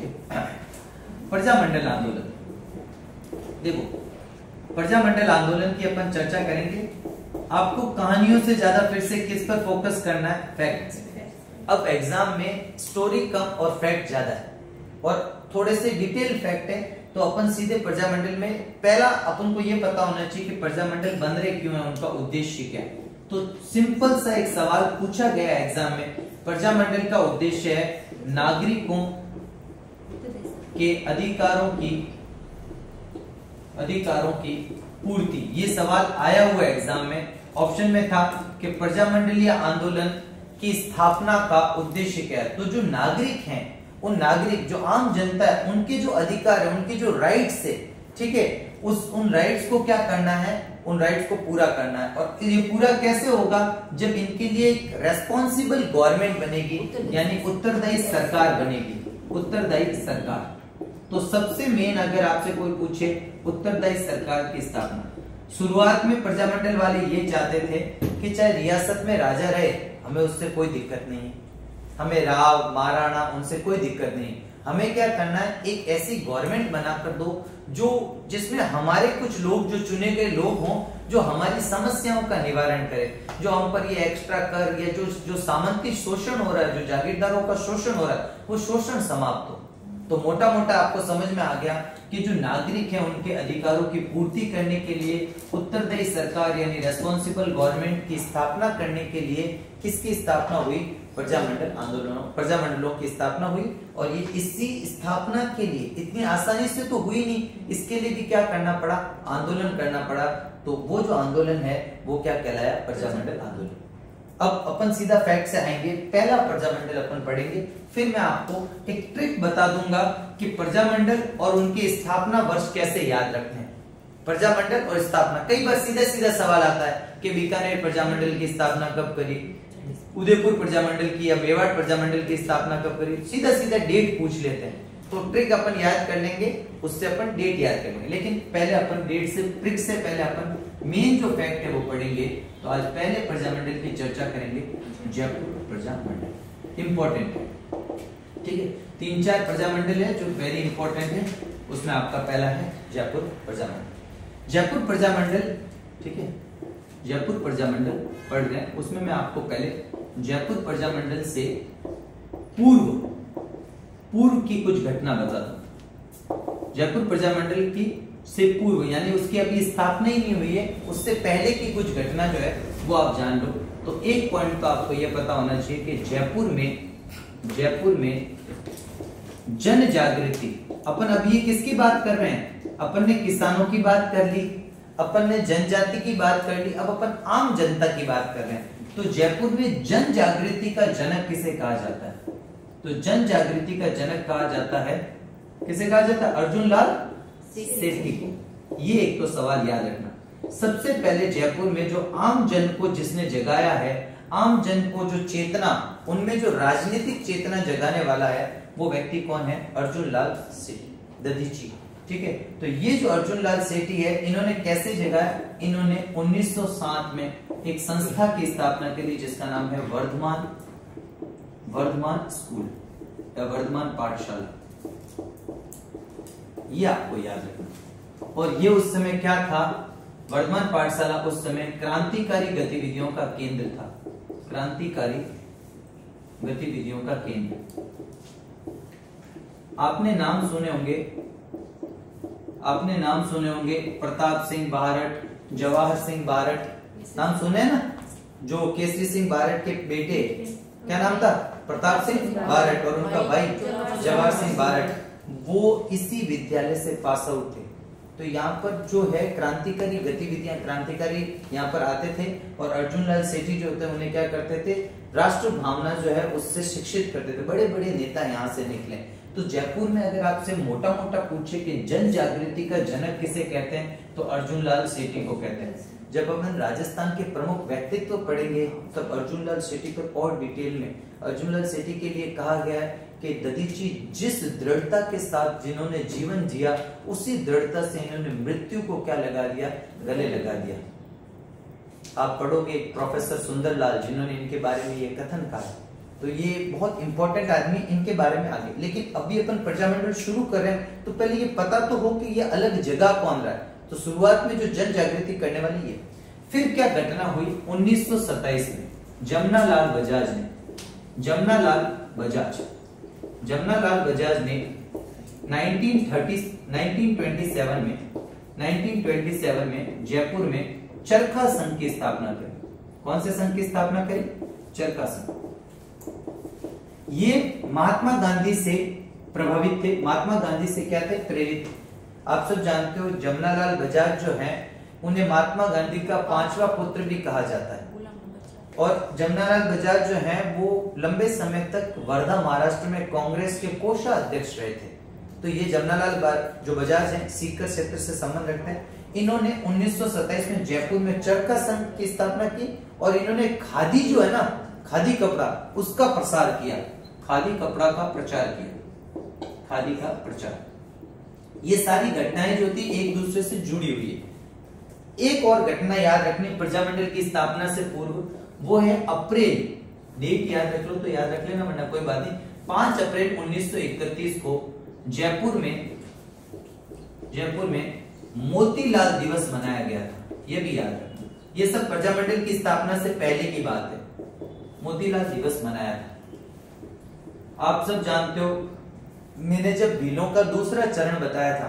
है। प्रजामंडल आंदोलन, देखो प्रजामंडल आंदोलन की अपन चर्चा करेंगे। आपको कहानियों से ज्यादा फिर से किस पर फोकस करना है? फैक्ट्स। अब एग्जाम में स्टोरी कम और फैक्ट ज्यादा है और थोड़े से डिटेल फैक्ट है, तो अपन सीधे प्रजामंडल में पहला अपन को ये पता होना चाहिए कि प्रजामंडल बन रहे क्यों है, उनका उद्देश्य क्या है। तो सिंपल सा एक सवाल पूछा गया एग्जाम में, प्रजामंडल का उद्देश्य है नागरिकों के अधिकारों की पूर्ति। ये सवाल आया हुआ एग्जाम में। ऑप्शन में था कि प्रजामंडलीय आंदोलन की स्थापना का उद्देश्य क्या है। तो जो नागरिक हैं, उन नागरिक जो आम जनता है, उनके जो अधिकार है, उनके जो राइट्स है, ठीक है, उन राइट्स को क्या करना है? उन राइट्स को पूरा करना है। और ये पूरा कैसे होगा? जब इनके लिए एक रेस्पॉन्सिबल गवर्नमेंट बनेगी, यानी उत्तरदायी सरकार बनेगी, उत्तरदायी सरकार। तो सबसे मेन अगर आपसे कोई पूछे उत्तरदायी सरकार की स्थापना, शुरुआत में प्रजामंडल वाले ये चाहते थे कि चाहे रियासत में राजा रहे, हमें उससे कोई दिक्कत नहीं, हमें राव महाराणा उनसे कोई दिक्कत नहीं, हमें क्या करना है? एक ऐसी गवर्नमेंट बनाकर दो जो जिसमें हमारे कुछ लोग, जो चुने गए लोग हों, जो हमारी समस्याओं का निवारण करे, जो हम पर ये एक्स्ट्रा कर या जो सामंती शोषण हो रहा है, जो जागीरदारों का शोषण हो रहा है, वो शोषण समाप्त हो। तो मोटा मोटा आपको समझ में आ गया कि जो नागरिक हैं उनके अधिकारों की पूर्ति करने के लिए उत्तरदायी सरकार यानी रेस्पॉन्सिबल गवर्नमेंट की स्थापना करने के लिए किसकी स्थापना हुई? प्रजामंडलों की स्थापना हुई। और ये इसी स्थापना के लिए इतनी आसानी से तो हुई नहीं, इसके लिए भी क्या करना पड़ा? आंदोलन करना पड़ा। तो वो जो आंदोलन है वो क्या कहलाया? प्रजामंडल आंदोलन। अब अपन सीधा फैक्ट से आएंगे। पहला प्रजामंडल अपन पढ़ेंगे, फिर मैं आपको एक ट्रिक बता दूंगा कि प्रजामंडल और उनकी स्थापना वर्ष कैसे याद रखते हैं। प्रजामंडल और स्थापना, कई बार सीधा सीधा सवाल आता है कि बीकानेर प्रजामंडल की स्थापना कब करी, उदयपुर प्रजामंडल की या मेवाड़ प्रजामंडल की स्थापना कब करी, सीधा सीधा डेट पूछ लेते हैं। तो ट्रिक अपन याद कर लेंगे, उससे अपन डेट याद करेंगे। लेकिन पहले अपन डेट से, ट्रिक से पहले अपन मेन जो फैक्ट है वो पढ़ेंगे। तो आज पहले प्रजामंडल की चर्चा करेंगे, जयपुर प्रजामंडल। इंपॉर्टेंट है, ठीक है। 3-4 प्रजामंडल है जो वेरी इंपॉर्टेंट है, उसमें आपका पहला है जयपुर प्रजामंडल। जयपुर प्रजामंडल, ठीक है, जयपुर प्रजामंडल पढ़ रहे हैं, उसमें मैं आपको पहले जयपुर प्रजामंडल से पूर्व की कुछ घटना बता दूं। जयपुर प्रजामंडल की से पूर्व यानी उसकी अभी स्थापना ही नहीं हुई है, उससे पहले की कुछ घटना जो है वो आप जान लो। तो एक पॉइंट तो आपको यह पता होना चाहिए कि जयपुर में जन जागृति, अपन अभी किसकी बात कर रहे हैं? अपन ने किसानों की बात कर ली, अपन ने जनजाति की बात कर ली, अब अपन आम जनता की बात कर रहे हैं। तो जयपुर में जन जागृति का जनक किसे कहा जाता है? तो जन जागृति का जनक कहा जाता है, किसे कहा जाता है? अर्जुन लाल सेठी को। ये एक तो सवाल याद रखना। सबसे पहले जयपुर में जो आम जन को जिसने जगाया है, आम जन को जो चेतना, उनमें जो राजनीतिक चेतना जगाने वाला है, वो व्यक्ति कौन है? अर्जुन लाल सेठी, दधीची। ठीक है, तो ये जो अर्जुन लाल सेठी है, इन्होंने कैसे जगाया? इन्होंने 1907 में एक संस्था की स्थापना की जिसका नाम है वर्धमान स्कूल या वर्धमान पाठशाला। ये आपको याद रखना। और ये उस समय क्या था? वर्धमान पाठशाला उस समय क्रांतिकारी गतिविधियों का केंद्र था, क्रांतिकारी गतिविधियों का केंद्र। आपने नाम सुने होंगे प्रताप सिंह बारट, जवाहर सिंह बारट, नाम सुने ना? जो केसरी सिंह बारट के बेटे, क्या नाम था? प्रताप सिंह बारट, और उनका भाई जवाहर सिंह बारट, वो इसी विद्यालय से पास आउट थे। तो यहाँ पर जो है क्रांतिकारी गतिविधियां, क्रांतिकारी यहाँ पर आते थे। और अर्जुन लाल सेठी जो होते हैं उन्हें क्या करते थे? राष्ट्र भावना जो है उससे शिक्षित करते थे। बड़े बड़े नेता यहाँ से निकले। तो जयपुर में अगर आपसे मोटा मोटा पूछे कि जन जागृति का जनक किसे कहते हैं, तो अर्जुन लाल सेठी को कहते हैं। जब अपन राजस्थान के प्रमुख व्यक्तित्व पढ़ेंगे तब अर्जुन लाल सेठी पर और डिटेल में, अर्जुन लाल सेठी के लिए कहा गया है कि दधीची जिस दृढ़ता के साथ जिन्होंने जीवन जिया, उसी दृढ़ता से इन्होंने मृत्यु को क्या लगा दिया? गले लगा दिया। आप पढ़ोगे प्रोफेसर सुंदरलाल, जिन्होंने इनके बारे में ये कथन कहा, तो ये बहुत इंपॉर्टेंट आदमी, इनके बारे में आगे। लेकिन अभी अपन प्रजामंडल शुरू कर रहे हैं तो पहले ये पता तो हो कि ये अलग जगह कौन रहा है। तो शुरुआत में जो जन जागृति करने वाली है। फिर क्या घटना हुई 1927 में जमनालाल बजाज ने 1927 में जयपुर में चरखा संघ की स्थापना करी। कौन से संघ की स्थापना करी? चरखा संघ। ये महात्मा गांधी से प्रभावित थे, महात्मा गांधी से क्या थे? प्रेरित। आप सब जानते हो जमनालाल बजाज जो है उन्हें महात्मा गांधी का 5वां पुत्र भी कहा जाता है। और जमनालाल बजाज जो है वो लंबे समय तक वर्धा महाराष्ट्र में कांग्रेस के कोषाध्यक्ष रहे थे। तो ये जमनालाल जो बजाज हैं सीकर क्षेत्र से संबंध रखते हैं। इन्होंने 1927 में जयपुर में चरखा संघ की स्थापना की और इन्होंने खादी जो है ना, खादी कपड़ा, उसका प्रसार किया, खादी कपड़ा का प्रचार किया, खादी का प्रचार। ये सारी घटनाएं जो थी एक दूसरे से जुड़ी हुई है। एक और घटना याद रखनी प्रजामंडल की स्थापना से पूर्व, वो है अप्रैल, डेट याद रख लो तो याद रख लेना वरना कोई बात नहीं, 5 अप्रैल 1931 को जयपुर में मोतीलाल दिवस मनाया गया था। ये भी याद रखना, ये सब प्रजामंडल की स्थापना से पहले की बात है। मोतीलाल दिवस मनाया था। आप सब जानते हो मैंने जब भीलों का दूसरा चरण बताया था,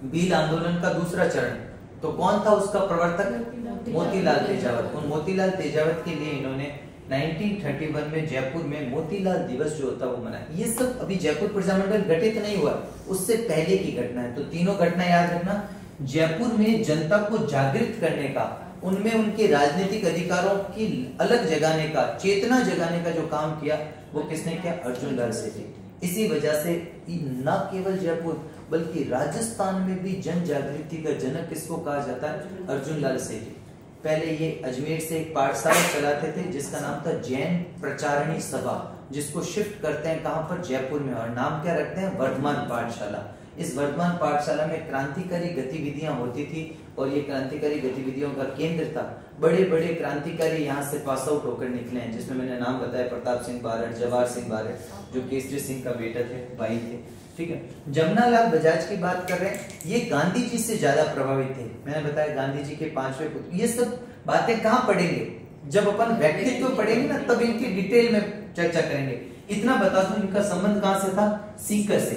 भील आंदोलन का दूसरा चरण, तो कौन था उसका प्रवर्तक? मोतीलाल तेजावत। उन मोतीलाल तेजावत के लिए इन्होंने 1931 में जयपुर में मोतीलाल दिवस जो होता है वो मनाया। ये सब अभी जयपुर प्रजामंडल गठित नहीं हुआ, उससे पहले की घटना है। तो तीनों घटना याद रखना। जयपुर में जनता को जागृत करने का, उनमें उनके राजनीतिक अधिकारों की अलग जगाने का, चेतना जगाने का जो काम किया वो किसने किया? अर्जुन लाल सेठी। इसी वजह से न केवल जयपुर बल्कि राजस्थान में भी जन जागृति का जनक किसको कहा जाता है? अर्जुन लाल सेठी। पहले ये अजमेर से एक पाठशाला चलाते थे जिसका नाम था जैन प्रचारणी सभा, जिसको शिफ्ट करते हैं कहां पर? जयपुर में। और नाम क्या रखते हैं? वर्धमान पाठशाला। इस वर्धमान पाठशाला में क्रांतिकारी गतिविधियां होती थी और ये क्रांतिकारी गतिविधियों का केंद्र था। बड़े बड़े क्रांतिकारी यहाँ से पास आउट होकर निकले हैं, जिसमें मैंने नाम बताया प्रताप सिंह बारड़, जवाहर सिंह बारड़ जो केसरी सिंह का बेटा थे, भाई थे। ठीक है। जमनालाल बजाज की बात कर रहे हैं, ये गांधी जी से ज्यादा प्रभावित थे। मैंने बताया गांधी जी के 5वें पुत्र। ये सब बातें कहाँ पढ़ेंगे? जब अपन व्यक्तित्व पढ़ेंगे ना तब इनकी डिटेल में चर्चा करेंगे। इतना बता दूं इनका संबंध कहां से था? सीकर से।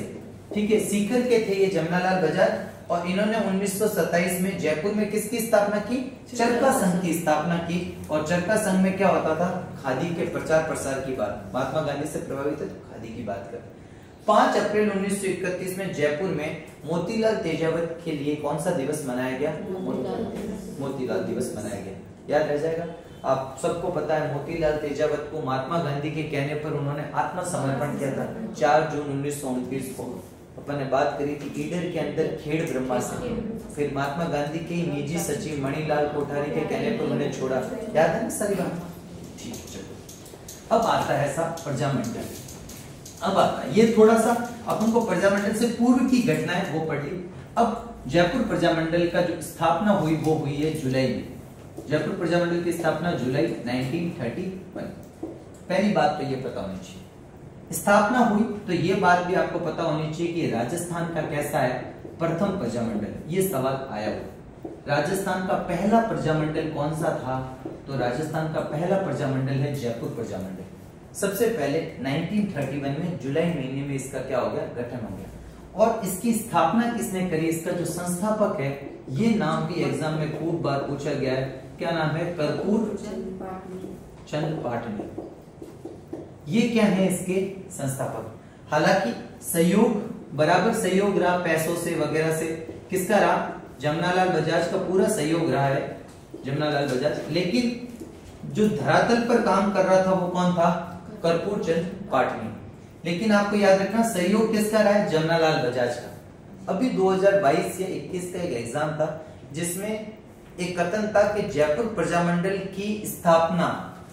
ठीक है, सीकर के थे ये जमनालाल बजाज और इन्होंने 1927 में जयपुर में किसकी स्थापना की? चरखा संघ की स्थापना की। और चरखा संघ में क्या होता था? खादी के प्रचार प्रसार की बात। महात्मा गांधी से प्रभावित है तो खादी की बात कर। 5 अप्रैल 1931 में जयपुर में मोतीलाल तेजावत के लिए कौन सा दिवस मनाया गया? मोतीलाल दिवस मनाया गया। याद रह जाएगा। आप सबको पता है मोतीलाल तेजावत को महात्मा गांधी के कहने पर उन्होंने आत्मसमर्पण किया था 4 जून 1929 को। अपन ने बात करी थी ईडर के अंदर खेड़ ब्रह्मा से। फिर महात्मा गांधी के निजी सचिव मणिलाल कोठारी के कहने पर उन्हें छोड़ा। याद है ना सारी बात? ठीक है, चलो अब आता है सा प्रजामंडल। अब आता है ये थोड़ा सा अपन को प्रजामंडल से पूर्व की घटनाएं वो पढ़ ली। अब जयपुर प्रजामंडल का जो स्थापना हुई वो हुई है जुलाई में। जयपुर प्रजामंडल की स्थापना जुलाई 1931। पहली बात तो ये पता होनी चाहिए, स्थापना हुई तो ये बात भी आपको पता होनी चाहिए कि राजस्थान का कैसा है प्रथम प्रजामंडल। ये सवाल आया हुआ। राजस्थान का पहला प्रजामंडल कौन सा था? तो राजस्थान का पहला प्रजामंडल है जयपुर प्रजामंडल। सबसे पहले 1931 में जुलाई महीने में इसका क्या हो गया? गठन हो गया। और इसकी स्थापना किसने करी? इसका जो संस्थापक है, ये नाम भी एग्जाम में खूब बार पूछा गया है। क्या नाम है? कर्पूर चंद पाटनी। ये क्या है इसके संस्थापक? हालांकि सहयोग बराबर सहयोग रहा पैसों से वगैरह से। किसका रहा? जमनालाल बजाज का पूरा सहयोग रहा है, जमनालाल बजाज। लेकिन जो धरातल पर काम कर रहा था वो कौन था? कर्पूर चंद पाटनी। लेकिन आपको याद रखना सहयोग किसका रहा है? जमनालाल बजाज का। अभी 2022 या 21 का एक एग्जाम था जिसमें एक कथन था कि जयपुर प्रजामंडल की स्थापना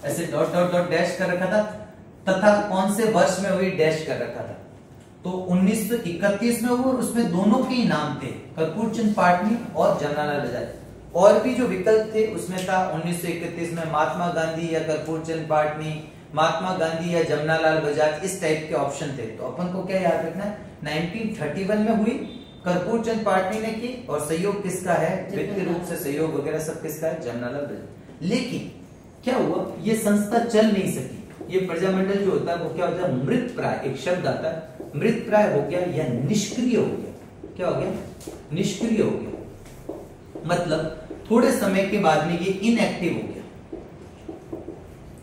ऐसे डॉट डॉट डॉट डैश कर रखा था तथा कौन से वर्ष में हुई डैश कर रखा था। तो 1931 में वो, उसमें दोनों के ही नाम थे, कर्पूर चंद पाटनी और जमनालाल बजाज। और भी जो विकल्प थे उसमें था 1931 में महात्मा गांधी या कर्पूर चंद पाटनी, महात्मा गांधी या जमनालाल बजाज, इस टाइप के ऑप्शन थे। तो अपन को क्या याद रखना है, 1931 में हुई, कर्पूर चंद पाटनी ने की, और सहयोग किसका है, वित्तीय रूप से सहयोग वगैरह सब किसका है, जमनालाल बजाज। लेकिन क्या हुआ, ये संस्था चल नहीं सकी। ये प्रजामंडल जो होता है वो क्या होता है, मृत प्राय, एक शब्द आता है, मृत प्राय हो गया या निष्क्रिय हो गया। क्या हो गया, निष्क्रिय हो गया, मतलब थोड़े समय के बाद में ये इनएक्टिव हो गया।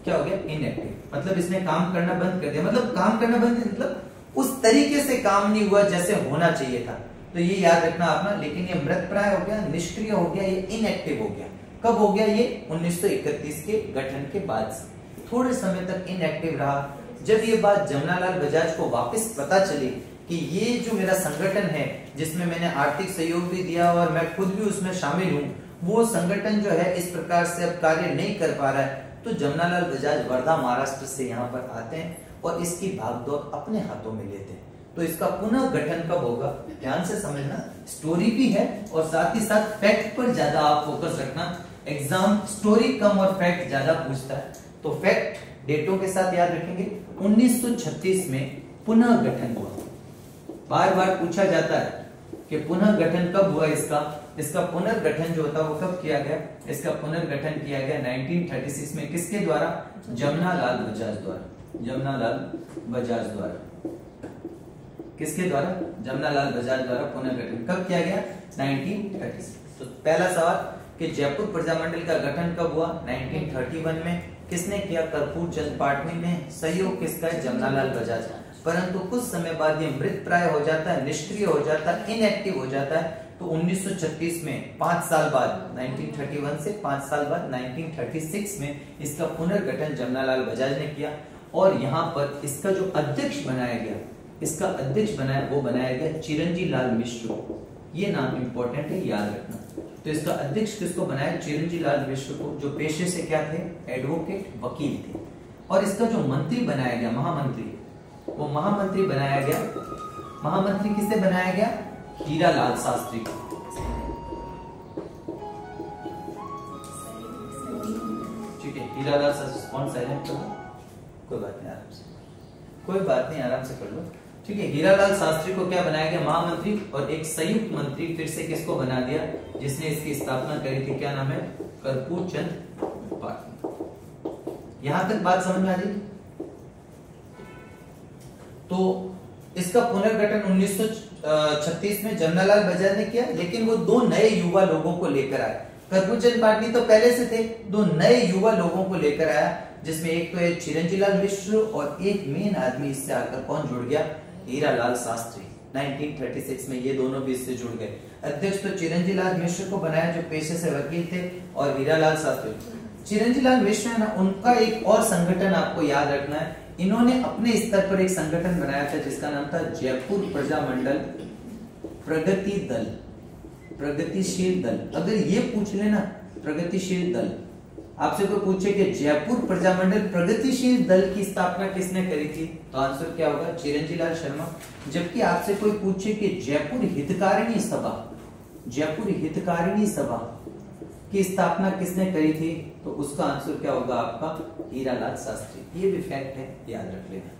क्या हो गया, इनएक्टिव, मतलब इसने काम करना बंद कर दिया। मतलब काम करना बंद, मतलब उस तरीके से काम नहीं हुआ जैसे होना चाहिए था। तो ये याद रखना आपने। लेकिन ये मृत प्राय हो गया, निष्क्रिय हो गया, ये इनएक्टिव हो गया। कब हो गया ये, 1931 के गठन के बाद से थोड़े समय तक इनएक्टिव रहा। जब ये बात जमनालाल बजाज को वापस पता चली कि ये जो मेरा संगठन है जिसमें मैंने आर्थिक सहयोग भी दिया और मैं खुद भी उसमें शामिल हूँ, वो संगठन जो है इस प्रकार से अब कार्य नहीं कर पा रहा है, तो जमनालाल बजाज वर्धा महाराष्ट्र से यहाँ पर आते हैं और इसकी भागदौड़ अपने हाथों में लेते हैं। तो इसका पुनः गठन कब होगा, ध्यान से समझना, स्टोरी भी है और साथ ही साथ फैक्ट पर ज्यादा आप फोकस रखना। एग्जाम स्टोरी कम और फैक्ट ज्यादा पूछता है, तो फैक्ट डेटों के साथ याद रखेंगे। 1936 में पुनः गठन हुआ। बार बार पूछा जाता है कि पुनः गठन कब हुआ इसका पुनर्गठन जो होता है वो कब किया गया, इसका पुनर्गठन किया गया 1936 में। किसके द्वारा, जमनालाल बजाज द्वारा। जमनालाल बजाज द्वारा, किसके द्वारा, जमनालाल बजाज द्वारा पुनर्गठन कब किया गया, 1936। तो पहला सवाल कि जयपुर प्रजामंडल का गठन कब हुआ, 1931 में। किसने किया, कर्पूर चंद पाटनी ने। सहयोग किसका है, जमनालाल बजाज। परंतु कुछ समय बाद ये मृत प्राय हो जाता है, निष्क्रिय हो जाता है, इनएक्टिव हो जाता है। तो 1936 में 5 साल बाद, 1931 से 5 साल बाद 1936 में इसका पुनर्गठन जमनालाल बजाज ने किया। और यहाँ पर इसका जो अध्यक्ष बनाया गया, इसका अध्यक्ष बनाया गया चिरंजी लाल मिश्र। ये नाम इंपॉर्टेंट है, याद रखना। तो इसका अध्यक्ष किसको बनाया, चिरंजी लाल मिश्र को, जो पेशे से क्या थे, एडवोकेट, वकील थे। और इसका जो मंत्री बनाया गया, महामंत्री, वो महामंत्री बनाया गया, महामंत्री किसे बनाया गया, हीरालाल शास्त्री को। ठीक है, हीरालाल शास्त्री। कौन साइलेंट कर लो, कोई बात नहीं, आराम से, कोई बात नहीं, आराम से कर लो। ठीक है, हीरालाल शास्त्री को क्या बनाया गया, महामंत्री। और एक संयुक्त मंत्री फिर से किसको बना दिया, जिसने इसकी स्थापना करी थी, क्या नाम है, कर्पूर चंद पाटनी। यहां तक बात समझ में आ जाएगी। तो इसका पुनर्गठन 1936 में जमनालाल बजाज ने किया, लेकिन वो 2 नए युवा लोगों को लेकर आए। कर्पूर चंद पाटनी तो पहले से थे, 2 नए युवा लोगों को लेकर आया, जिसमें एक तो है चिरंजी लाल मिश्र और एक मेन आदमी इससे आकर कौन जुड़ गया, हीरालाल शास्त्री। 1936 में ये दोनों भी इससे जुड़ गए। अध्यक्ष तो चिरंजी लाल मिश्र को बनाया, जो पेशे से वकील थे, और हीरालाल शास्त्री। चिरंजी लाल मिश्र है ना, उनका एक और संगठन आपको याद रखना है। इन्होंने अपने स्तर पर एक संगठन बनाया था जिसका नाम था जयपुर प्रजामंडल प्रगति दल, प्रगतिशील दल। अगर ये पूछ लेना प्रगतिशील दल, आपसे कोई पूछे कि जयपुर प्रजामंडल प्रगतिशील दल की स्थापना किसने करी थी, तो आंसर क्या होगा, चिरंजी लाल शर्मा। जबकि आपसे कोई पूछे कि जयपुर हितकारिणी सभा, जयपुर हितकारिणी सभा की स्थापना किसने करी थी, तो उसका आंसर क्या होगा आपका, हीरालाल शास्त्री। ये भी फैक्ट है, याद रख लेना।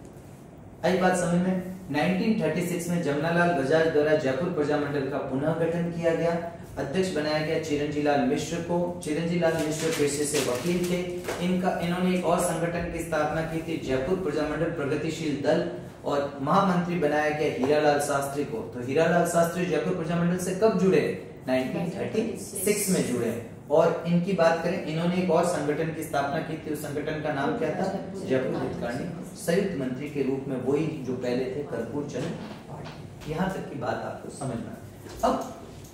आई बात समझ में। 1936 में जमनालाल बजाज द्वारा जयपुर प्रजामंडल का पुनः गठन किया गया। अध्यक्ष बनाया गया चिरंजी लाल मिश्र को। चिरंजी लाल मिश्र पेशे से वकील थे। इन्होंने एक और संगठन की स्थापना की थी, जयपुर प्रजामंडल प्रगतिशील दल। और महामंत्री बनाया गया हीरालाल शास्त्री को। तो हीरालाल शास्त्री जयपुर प्रजामंडल से कब जुड़े, 1936 में जुड़े। और इनकी बात करें, इन्होंने एक और संगठन की स्थापना की थी, उस संगठन का नाम क्या था, जयपुर हितकारिणी। संयुक्त मंत्री के रूप में वही जो पहले थे, कर्पूर चंद पाटनी। यहाँ तक की बात आपको समझना। अब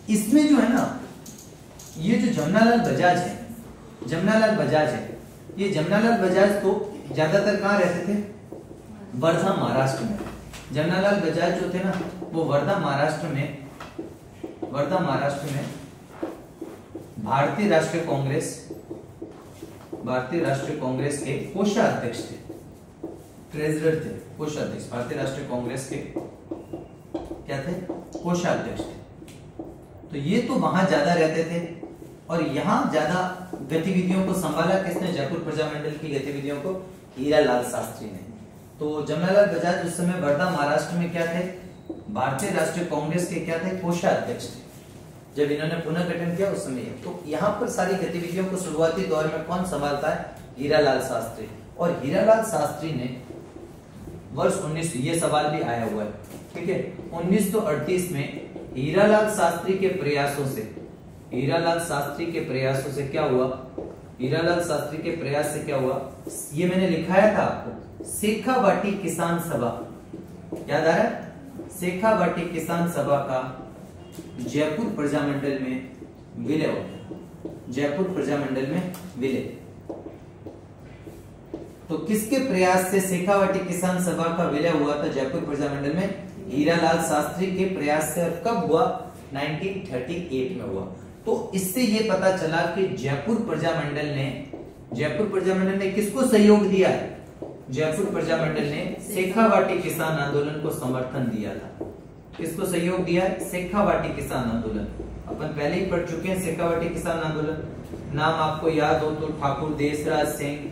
इसमें जो है ना, ये जो जमनालाल बजाज है, जमनालाल बजाज है, ये जमनालाल बजाज तो ज्यादातर कहाँ रहते थे, वर्धा महाराष्ट्र में। जमनालाल बजाज जो थे ना, वो वर्धा महाराष्ट्र में भारतीय राष्ट्रीय कांग्रेस के कोषाध्यक्ष थे, ट्रेजरर थे, कोषाध्यक्ष। भारतीय राष्ट्रीय कांग्रेस के क्या थे, कोषाध्यक्ष थे। तो ये तो वहां ज्यादा रहते थे और यहाँ ज्यादा गतिविधियों को संभाला किसने, जयपुर प्रजामंडल की गतिविधियों को हीरालाल शास्त्री ने। तो जमनालाल बजाज उस समय वर्धा महाराष्ट्र में क्या थे, भारतीय राष्ट्रीय कांग्रेस के क्या थे, कोषाध्यक्ष थे जब इन्होंने पुनः गठन किया उस समय। तो यहाँ पर सारी गतिविधियों को शुरुआती दौर में कौन संभालता है, हीरालाल शास्त्री। और हीरालाल शास्त्री ने वर्ष 19, ये सवाल भी आया हुआ है, ठीक है, 1938 में हीरालाल शास्त्री के प्रयासों से, हीरालाल शास्त्री के प्रयासों से क्या हुआ, हीरालाल शास्त्री के प्रयास से क्या हुआ, ये मैंने लिखाया था आपको, शेखावाटी किसान सभा, याद आ रहा है, शेखावाटी किसान सभा का जयपुर प्रजामंडल में विलय हो गया, जयपुर प्रजामंडल में विलय। तो किसके प्रयास से शेखावाटी किसान सभा का विलय हुआ था जयपुर प्रजामंडल में, हीरालाल शास्त्री के प्रयास से। और कब हुआ, 1938 में हुआ। तो इससे ये पता चला कि जयपुर प्रजामंडल ने किसको सहयोग दिया है, जयपुर प्रजामंडल ने शेखावाटी किसान आंदोलन को समर्थन दिया था। किसको सहयोग दिया है, शेखावाटी किसान आंदोलन। अपन पहले ही पढ़ चुके हैं शेखावाटी किसान आंदोलन। नाम आपको याद हो तो ठाकुर देशराज सिंह,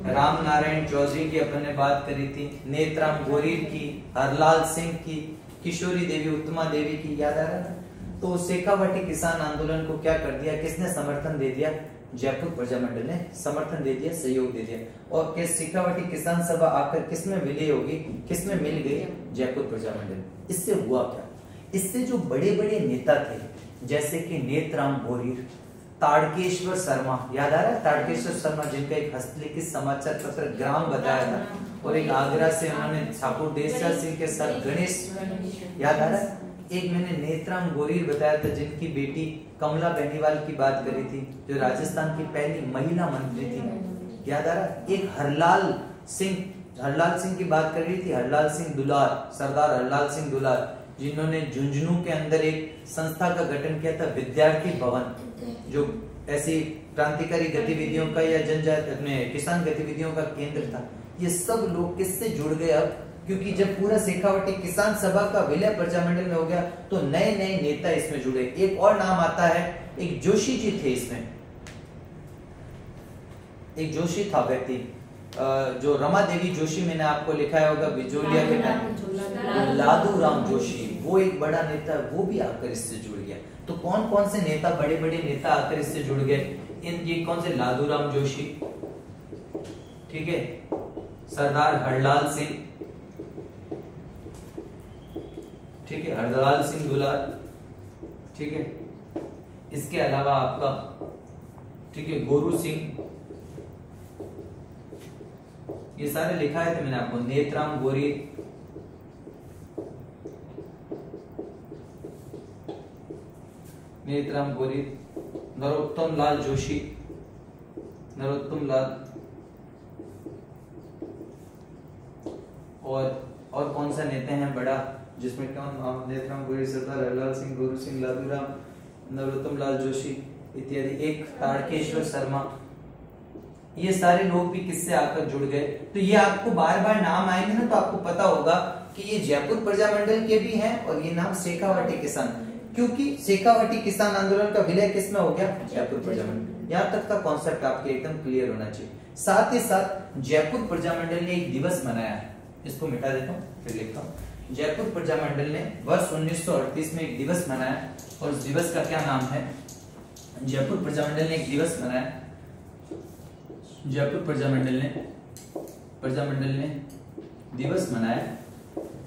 राम नारायण चौधरी की अपन ने बात करी थी, नेत्राम गोरीर की, हरलाल सिंह की, किशोरी देवी, उत्तमा देवी की, याद आ रहा है। तो शेखावाटी किसान आंदोलन को क्या कर दिया, किसने समर्थन दे दिया, जयपुर प्रजामंडल ने समर्थन दे दिया, सहयोग दे दिया। और शेखावाटी किसान सभा आकर किसमें विलय होगी, किसमें मिल गई, जयपुर प्रजामंडल। इससे हुआ क्या, इससे जो बड़े बड़े नेता थे जैसे कि नेत्राम गोरीर, ताड़केश्वर शर्मा, याद आ रहा है, ताड़केश्वर शर्मा जिनका एक हस्तलिखित समाचार पत्र ग्राम बताया था, और एक आगरा से उन्होंने ठाकुर देशराज सिंह के साथ गणेश, याद आ रहा है। एक मैंने नेत्राम गोरीर बताया था जिनकी बेटी कमला बेनीवाल की बात करी थी, जो राजस्थान की पहली महिला मंत्री थी, याद आ रहा है। एक हरलाल सिंह की बात कर रही थी, हरलाल सिंह दुलार, सरदार हरलाल सिंह दुलार, जिन्होंने झुंझुनू के अंदर एक संस्था का गठन किया था, विद्यार्थी भवन, जो ऐसी क्रांतिकारी गतिविधियों का या जनजाति किसान गतिविधियों का केंद्र था। ये सब लोग किससे जुड़ गए अब, क्योंकि जब पूरा शेखावाटी किसान सभा का विलय प्रजामंडल में हो गया तो नए नए नेता इसमें जुड़े। एक और नाम आता है, एक जोशी जी थे इसमें, एक जोशी था व्यक्ति, जो रमा देवी जोशी, मैंने आपको लिखाया होगा बिजोलिया के टाइम, लादू राम जोशी, वो एक बड़ा नेता, वो भी आकर इससे जुड़ गया। तो कौन कौन से नेता, बड़े बड़े नेता आकर इससे जुड़ गए, ये कौन से, लादू राम जोशी, ठीक है, सरदार हरलाल सिंह, ठीक है, हरलाल सिंह दुलार, ठीक है, इसके अलावा आपका, ठीक है, गोरू सिंह, ये सारे लिखाए थे मैंने आपको, नेत्राम गोरीर, नेत्राम गोरीर, नरोत्तम लाल जोशी, नरोत्तम लाल, और कौन सा नेता है बड़ा जिसमें कौन, नेत्राम गोरीर, सरदार हरलाल सिंह, गोरू सिंह, लादूराम, नरोत्तम लाल जोशी इत्यादि, एक ताड़केश्वर शर्मा, ये सारे लोग भी किससे आकर जुड़ गए। तो ये आपको बार बार नाम आएंगे ना तो आपको पता होगा कि ये जयपुर प्रजामंडल के भी हैं और ये नाम शेखावाटी किसान, क्योंकि शेखावाटी किसान आंदोलन का विलय किसमें हो गया, जयपुर प्रजामंडल। यहाँ तक का कॉन्सेप्ट आपके एकदम क्लियर होना चाहिए। साथ ही साथ जयपुर प्रजामंडल ने एक दिवस मनाया है, इसको मिटा देता हूँ फिर लिखता हूँ। जयपुर प्रजामंडल ने वर्ष 1938 में एक दिवस मनाया और उस दिवस का क्या नाम है, जयपुर प्रजामंडल ने एक दिवस मनाया, जयपुर प्रजामंडल ने दिवस मनाया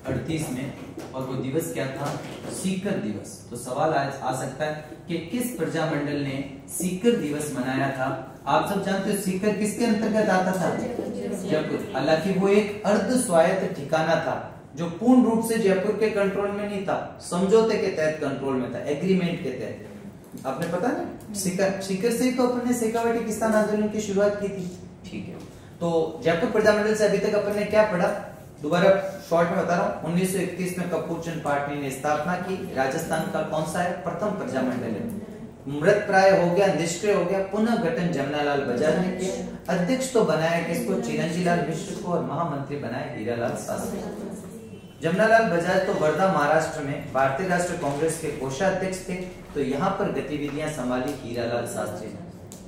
38 में, और वो दिवस क्या था, सीकर दिवस। तो सवाल आ सकता है कि किस प्रजामंडल ने सीकर दिवस मनाया था। आप सब जानते हो सीकर किसके अंतर्गत आता था, जयपुर। हालांकि वो एक अर्ध स्वायत्त ठिकाना था जो पूर्ण रूप से जयपुर के कंट्रोल में नहीं था, समझौते के तहत कंट्रोल में था, एग्रीमेंट के तहत। आपने पता ना, सीकर से तो अपन ने शेखावाटी किसान आंदोलन की शुरुआत की थी, ठीक है। तो जयपुर प्रजामंडल से अभी तक अपन ने क्या पढ़ा, दोबारा शॉर्ट में बता रहा हूँ। 1931 में कपूरचंद पाटनी ने स्थापना की। राजस्थान का कौन सा है, प्रथम प्रजामंडल है। मृत प्राय हो गया, निष्क्रिय हो गया, पुनः गठन जमनालाल बजाज ने किया। अध्यक्ष तो बनाया किसको, चिरंजीलाल मिश्र को, और महामंत्री बनाया हीरालाल शास्त्री। जमनालाल बजाज तो वर्धा महाराष्ट्र में भारतीय राष्ट्रीय कांग्रेस के कोषाध्यक्ष थे, तो यहाँ पर गतिविधियां संभाली हीरालाल शास्त्री ने।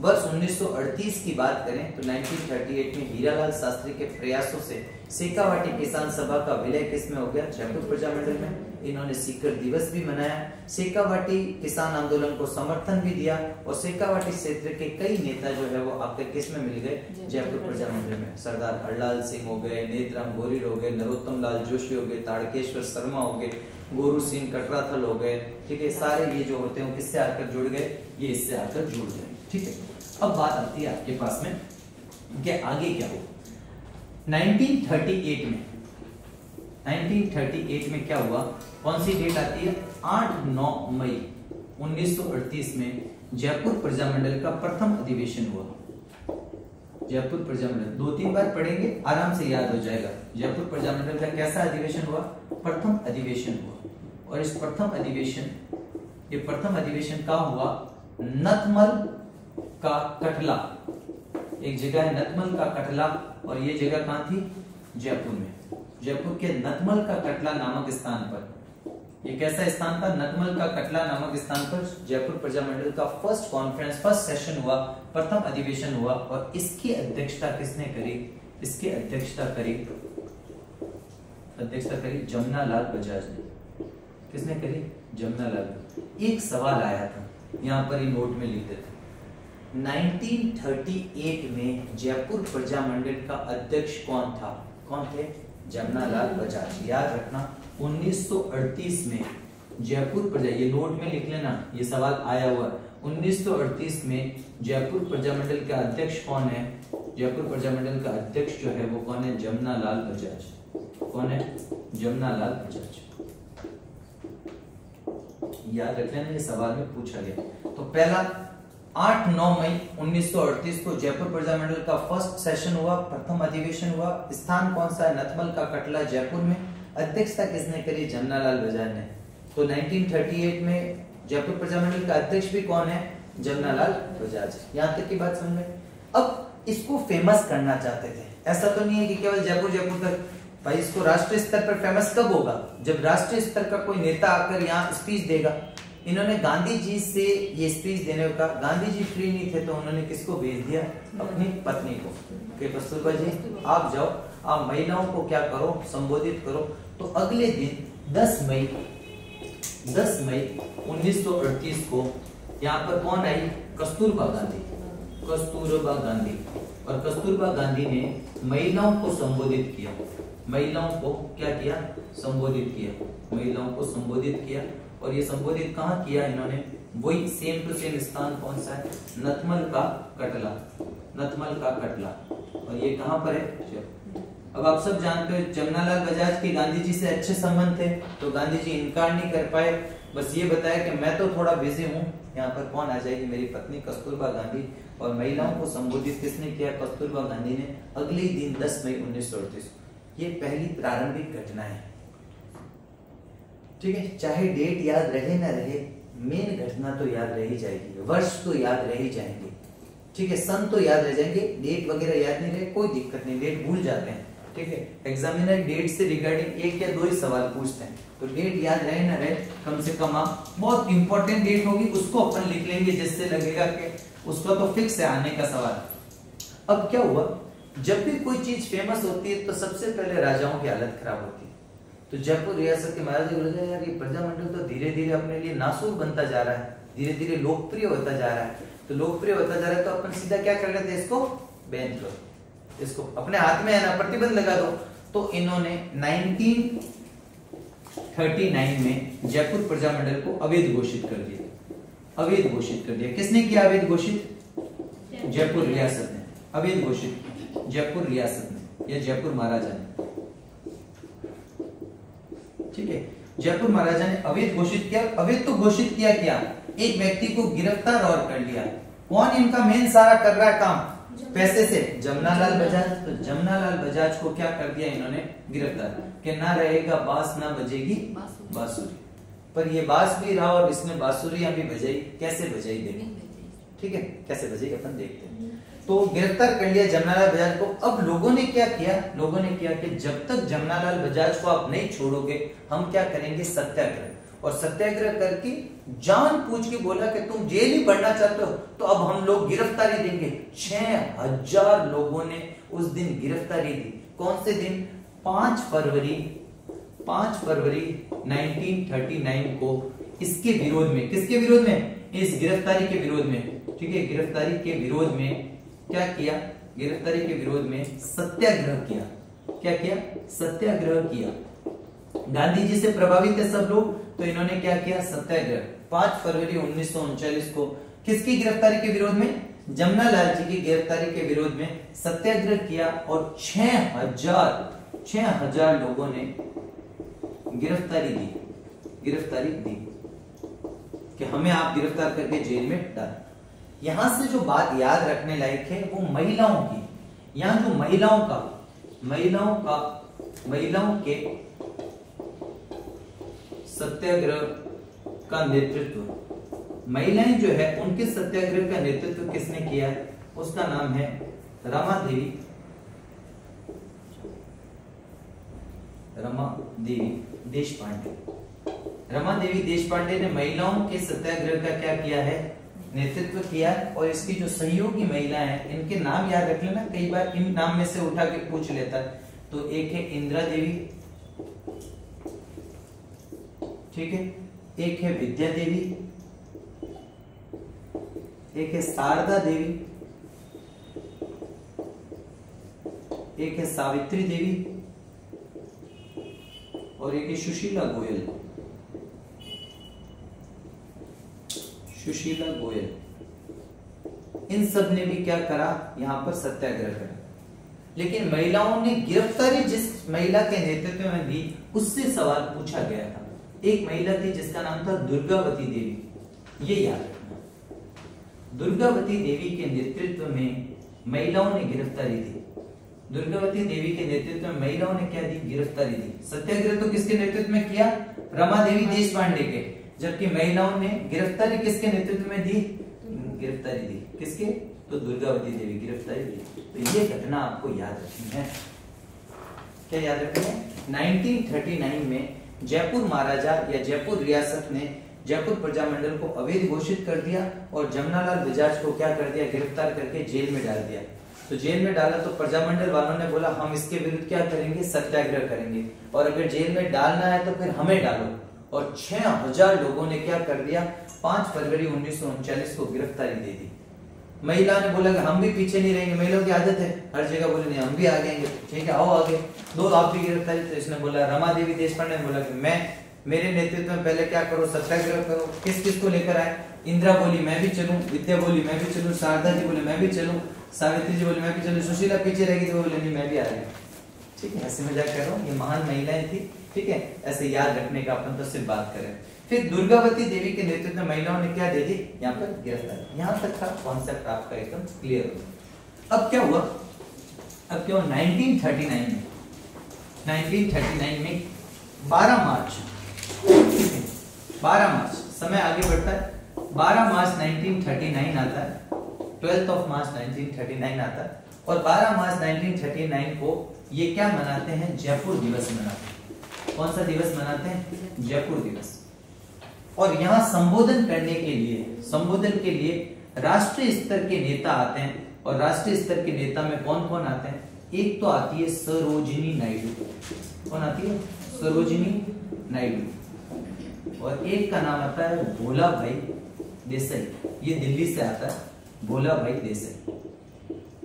वर्ष 1938 की बात करें तो 1938 में हीरालाल शास्त्री के प्रयासों से शेखावाटी किसान सभा का विलय किसमें हो गया? जयपुर प्रजामंडल में। इन्होंने सीकर दिवस भी मनाया, शेखावाटी किसान आंदोलन को समर्थन भी दिया और शेखावाटी क्षेत्र के कई नेता जो है वो आकर किसमें मिल गए? जयपुर प्रजामंडल में। सरदार हरलाल सिंह हो गए, नेतराम गोरीर हो गए, नरोत्तम लाल जोशी हो गए, ताड़केश्वर शर्मा हो गए, गोरू सिंह कटराथल हो गए, ठीक है। सारे ये जो होते हैं किससे आकर जुड़ गए? ये इससे आकर जुड़ गए, ठीक है। अब बात आती है आपके पास में कि आगे क्या हुआ। 1938 में क्या हुआ? कौन सी डेट आती है? 8-9 मई 1938 में जयपुर प्रजामंडल का प्रथम अधिवेशन हुआ। जयपुर प्रजामंडल 2-3 बार पढ़ेंगे, आराम से याद हो जाएगा। जयपुर प्रजामंडल का कैसा अधिवेशन हुआ? प्रथम अधिवेशन हुआ। और इस प्रथम अधिवेशन का हुआ नथमल का कटला। एक जगह है नथमल का कटला और ये जगह कहां थी? जयपुर में। जयपुर के नथमल का कटला नामक स्थान पर, ये कैसा स्थान था? नथमल का कटला नामक स्थान पर जयपुर प्रजामंडल का फर्स्ट कॉन्फ्रेंस, फर्स्ट सेशन हुआ, प्रथम अधिवेशन हुआ। और इसकी अध्यक्षता किसने करी? इसकी अध्यक्षता करी जमनालाल बजाज ने। किसने करी? जमनालाल। एक सवाल आया था, यहां पर ही नोट में लिखते थे। 1938 में जयपुर प्रजामंडल का अध्यक्ष कौन था? कौन थे? जमनालाल बजाज। याद रखना 1938 में जयपुर प्रजा, ये नोट में लिख लेना, ये सवाल आया हुआ। 1938 में जयपुर प्रजामंडल का अध्यक्ष कौन है? जयपुर प्रजामंडल का अध्यक्ष जो है वो कौन है? जमनालाल बजाज। कौन है? जमनालाल बजाज। याद रख लेना, ये सवाल में पूछा गया। तो पहला 8-9 मई 1938 को जयपुर प्रजामंडल का फर्स्ट सेशन हुआ, प्रथम अधिवेशन हुआ। स्थान कौन सा है? नथमल का कटला, जयपुर में। अध्यक्षता किसने करी? जमनालाल बजाज ने। तो 1938 में जयपुर प्रजामंडल का अध्यक्ष भी कौन है? जमनालाल बजाज। यहां तक की बात समझ में। अब इसको फेमस करना चाहते थे। ऐसा तो नहीं है कि केवल जयपुर तक, भाई इसको राष्ट्रीय स्तर पर फेमस कब होगा? जब राष्ट्रीय स्तर का कोई नेता आकर यहाँ स्पीच देगा। इन्होंने गांधी जी से ये स्पीच देने का, गांधी जी फ्री नहीं थे तो उन्होंने किसको भेज दिया? अपनी पत्नी को कि कस्तूरबा जी आप जाओ, आप महिलाओं को क्या करो? संबोधित करो। तो अगले दिन 10 मई 1938 को यहाँ पर कौन आई? कस्तूरबा गांधी। कस्तूरबा गांधी। और कस्तूरबा गांधी ने महिलाओं को संबोधित किया। महिलाओं को क्या किया? संबोधित किया। महिलाओं को संबोधित किया। और ये संबोधित कहाँ किया इन्होंने? वही सेम टू सेम स्थान कौन सा है? नथमल का कटला। नथमल का कटला। और ये कहाँ पर है? अब आप सब जानते हो जमनालाल बजाज के गांधी जी से अच्छे संबंध थे, तो गांधी जी इनकार नहीं कर पाए, बस ये बताया कि मैं तो थोड़ा बिजी हूँ। यहाँ पर कौन आ जाएगी? मेरी पत्नी कस्तूरबा गांधी। और महिलाओं को संबोधित किसने किया? कस्तूरबा गांधी ने। अगले दिन 10 मई 1938। ये पहली प्रारंभिक घटना है, ठीक है। चाहे डेट याद रहे ना रहे, मेन घटना तो याद रही जाएगी, वर्ष तो याद रही जाएंगे, ठीक है। सन तो याद रह जाएंगे, डेट वगैरह याद नहीं रहे कोई दिक्कत नहीं, डेट भूल जाते हैं, ठीक है। एग्जामिनर डेट से रिगार्डिंग 1 या 2 ही सवाल पूछते हैं, तो डेट याद रहे ना रहे, कम से कम आप बहुत इंपॉर्टेंट डेट होगी उसको अपन लिख लेंगे, जिससे लगेगा कि उसका तो फिक्स है आने का सवाल। अब क्या हुआ, जब भी कोई चीज फेमस होती है तो सबसे पहले राजाओं की हालत खराब होती है। तो जयपुर रियासत के महाराजा को लगा यार ये प्रजामंडल तो धीरे धीरे अपने लिए नासूर बनता जा रहा है, धीरे धीरे लोकप्रिय होता जा रहा है। तो लोकप्रिय होता जा रहा है तो अपन सीधा क्या कर रहे थे, इसको बैन करो, इसको अपने हाथ में है ना, प्रतिबंध लगा दो। तो इन्होंने 1939 में जयपुर प्रजामंडल को अवैध घोषित कर दिया। अवैध घोषित कर दिया किसने किया? अवैध घोषित जयपुर रियासत ने, अवैध घोषित जयपुर रियासत ने या जयपुर महाराजा ने, ठीक है। जयपुर महाराजा ने अवैध घोषित किया। अवैध तो घोषित किया क्या, एक व्यक्ति को गिरफ्तार और कर लिया। कौन इनका मेन सारा कर रहा है काम पैसे से? जमनालाल बजाज। तो जमनालाल बजाज को क्या कर दिया इन्होंने? गिरफ्तार, कि ना रहेगा बांस ना बजेगी बांसुरी। पर ये बांस भी रहा और इसने बांसुरियां भी बजाई। कैसे बजाई देगी, ठीक है, कैसे बजाई अपन देखते हैं। तो गिरफ्तार कर लिया जमनालाल बजाज को। अब लोगों ने क्या किया? लोगों ने किया कि जब तक जमनालाल बजाज को आप नहीं छोड़ोगे हम क्या करेंगे? सत्याग्रह। और सत्याग्रह करके जान पूछ के बोला कि तुम जेल ही बढ़ना चाहते हो तो अब हम लोग गिरफ्तारी देंगे। 6000 लोगों ने उस दिन गिरफ्तारी दी। कौन से दिन? 5 फरवरी 1939 को इसके विरोध में, किसके विरोध में? इस गिरफ्तारी के विरोध में, ठीक है। गिरफ्तारी के विरोध में क्या किया? गिरफ्तारी के विरोध में सत्याग्रह किया। क्या किया? सत्याग्रह किया। गांधी जी से प्रभावित है सब लोग, तो इन्होंने क्या किया? सत्याग्रह। 5 फरवरी 1939 को किसकी गिरफ्तारी के विरोध में? जमनालाल जी की गिरफ्तारी के विरोध में सत्याग्रह किया और 6000 लोगों ने गिरफ्तारी दी कि हमें आप गिरफ्तार करके जेल में डाल। यहां से जो बात याद रखने लायक है वो महिलाओं की। यहां जो महिलाओं के सत्याग्रह का नेतृत्व, महिलाएं जो है उनके सत्याग्रह का नेतृत्व किसने किया है? उसका नाम है रमादेवी देशपांडे। रमादेवी देशपांडे ने महिलाओं के सत्याग्रह का क्या किया है? नेतृत्व किया। और इसकी जो सहयोगी महिलाएं हैं इनके नाम याद रख लेना, कई बार इन नाम में से उठा के पूछ लेता है। तो एक है इंदिरा देवी, ठीक है, एक है विद्या देवी, एक है शारदा देवी, एक है सावित्री देवी और एक है सुशीला गोयल। इन सब ने भी क्या करा? यहां पर सत्याग्रह करा। लेकिन महिलाओं ने गिरफ्तारी जिस महिला के नेतृत्व में दी उससे सवाल पूछा गया था। एक महिला थी जिसका नाम था दुर्गावती देवी। ये याद रखना, दुर्गावती देवी के नेतृत्व में महिलाओं ने गिरफ्तारी दी। दुर्गावती देवी के नेतृत्व में महिलाओं ने क्या दी? गिरफ्तारी दी। सत्याग्रह तो किसके नेतृत्व में किया? रमादेवी देशपांडे के। जबकि महिलाओं ने गिरफ्तारी किसके नेतृत्व में दी? गिरफ्तारी दी किसके? तो दुर्गावती देवी गिरफ्तारी दी। तो ये घटना आपको याद रखनी है। क्या याद रखनी है? 1939 में जयपुर महाराजा या जयपुर रियासत ने जयपुर प्रजामंडल को अवैध घोषित कर दिया और जमनालाल बजाज को क्या कर दिया? गिरफ्तार करके जेल में डाल दिया। तो जेल में डाला तो प्रजामंडल वालों ने बोला हम इसके विरुद्ध क्या करेंगे? सत्याग्रह करेंगे, और अगर जेल में डालना है तो फिर हमें डालो। और 6000 लोगों ने क्या कर दिया? 5 फरवरी 1939 को गिरफ्तारी दे दी। महिला ने बोला कि हम भी पीछे नहीं रहेंगे, महिलाओं की आदत है हर जगह बोले नहीं हम भी आ जाएंगे, ठीक है आओ आगे, दो आप भी गिरफ्तारी। तो इसने बोला, रमादेवी देशपांडे ने बोला कि मैं, मेरे नेतृत्व में पहले क्या करो? सत्याग्रह करो। किस किस को लेकर आए? इंदिरा बोली मैं भी चलूं, विद्या बोली मैं भी चलूं, शारदा जी बोले मैं भी चलूं, सावित्री जी बोले मैं भी चलूं, सुशीला पीछे रहेगी तो बोले नहीं मैं भी आ रही हूँ। ठीक है, ऐसे मजाक कर रहा हूँ, ये महान महिलाएं थी। ठीक है, ऐसे याद रखने का अपन तो सिर्फ बात करें। फिर दुर्गावती देवी के नेतृत्व में महिलाओं ने क्या दे दी? यहाँ पर गिरफ्तारी। यहाँ तक का कॉन्सेप्ट आपका एकदम क्लियर हो। अब क्या हुआ? 1939 में 12 मार्च समय आगे बढ़ता है। 12 मार्च 1939 आता है, 12 मार्च 1939 आता है। और 12 मार्च 1939 को ये क्या मनाते हैं? जयपुर दिवस मनाते हैं। कौन सा दिवस मनाते हैं? जयपुर दिवस। और यहाँ संबोधन करने के लिए राष्ट्रीय स्तर के नेता आते हैं। और राष्ट्रीय स्तर के नेता में कौन कौन आते हैं? एक तो आती है सरोजिनी नायडू। कौन आती है? सरोजिनी नायडू। और एक का नाम आता है भोला भाई देसाई। ये दिल्ली से आता है, भोला भाई देसाई।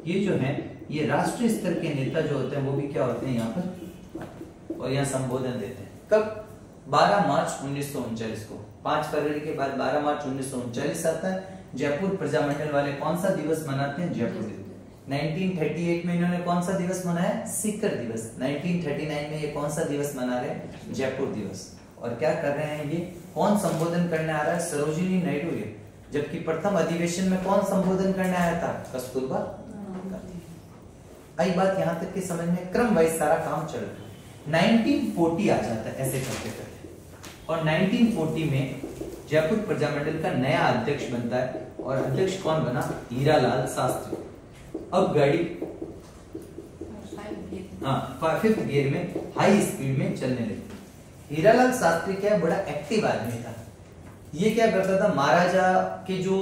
ये जो है ये राष्ट्रीय स्तर के नेता जो होते हैं वो भी क्या होते हैं यहाँ पर, और यहाँ संबोधन देते हैं। कब? 12 मार्च 1939 को। 5 फरवरी के बाद 12 मार्च 1939 आता है। जयपुर प्रजामंडल वाले कौन सा दिवस मनाते हैं? जयपुर दिवस। 1938 में इन्होंने कौन सा दिवस मनाया? सीकर दिवस। 1939 में ये कौन सा दिवस मना रहे हैं? जयपुर दिवस। और क्या कर रहे हैं ये? कौन संबोधन करने आ रहा है? सरोजिनी नायडू। ये जबकि प्रथम अधिवेशन में कौन संबोधन करने आया था? कस्तूरबा गांधी। आई बात यहाँ तक की समझ में? क्रम वाइज सारा काम चल रहा है। 1940 आ जाता है ऐसे करते करते। और 1940 में जयपुर प्रजामंडल का नया अध्यक्ष बनता है। और अध्यक्ष कौन बना? हीरालाल शास्त्री। अब गाड़ी 5th गियर में हाई स्पीड में चलने लगती। हीरालाल शास्त्री क्या है, बड़ा एक्टिव आदमी था। ये क्या करता था, महाराजा के जो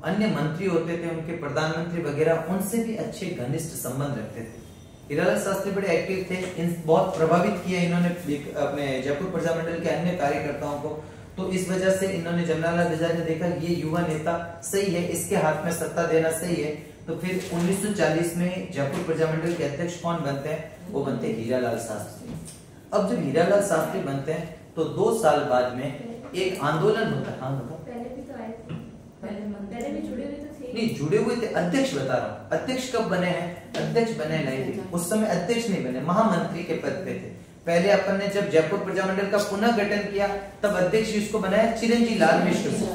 अन्य मंत्री होते थे, उनके प्रधानमंत्री वगैरह, उनसे भी अच्छे घनिष्ठ संबंध रखते थे। हीरालाल शास्त्री बड़े एक्टिव थे, इन बहुत प्रभावित किया इन्होंने अपने जयपुर प्रजामंडल के अन्य कार्यकर्ताओं को। तो इस वजह से इन्होंने, जमनालाल बजाज ने देखा ये युवा नेता सही है, इसके हाथ में सत्ता देना सही है। तो फिर 1940 में जयपुर प्रजामंडल के अध्यक्ष कौन बनते हैं, वो बनते हैं हीरालाल शास्त्री। अब जब हीरालाल शास्त्री बनते हैं तो 2 साल बाद में एक आंदोलन होता है। हाँ बताओ। पहले भी जुड़े हुए तो थे। नहीं जुड़े हुए थे, अध्यक्ष बता रहा हूँ। अध्यक्ष कब बने हैं, अध्यक्ष बने नहीं थे उस समय, अध्यक्ष नहीं बने, महामंत्री के पद पे थे। पहले अपन ने जब जयपुर प्रजामंडल का पुनः गठन किया तब अध्यक्ष इसको बनाया चिरंजी लाल मिश्र को।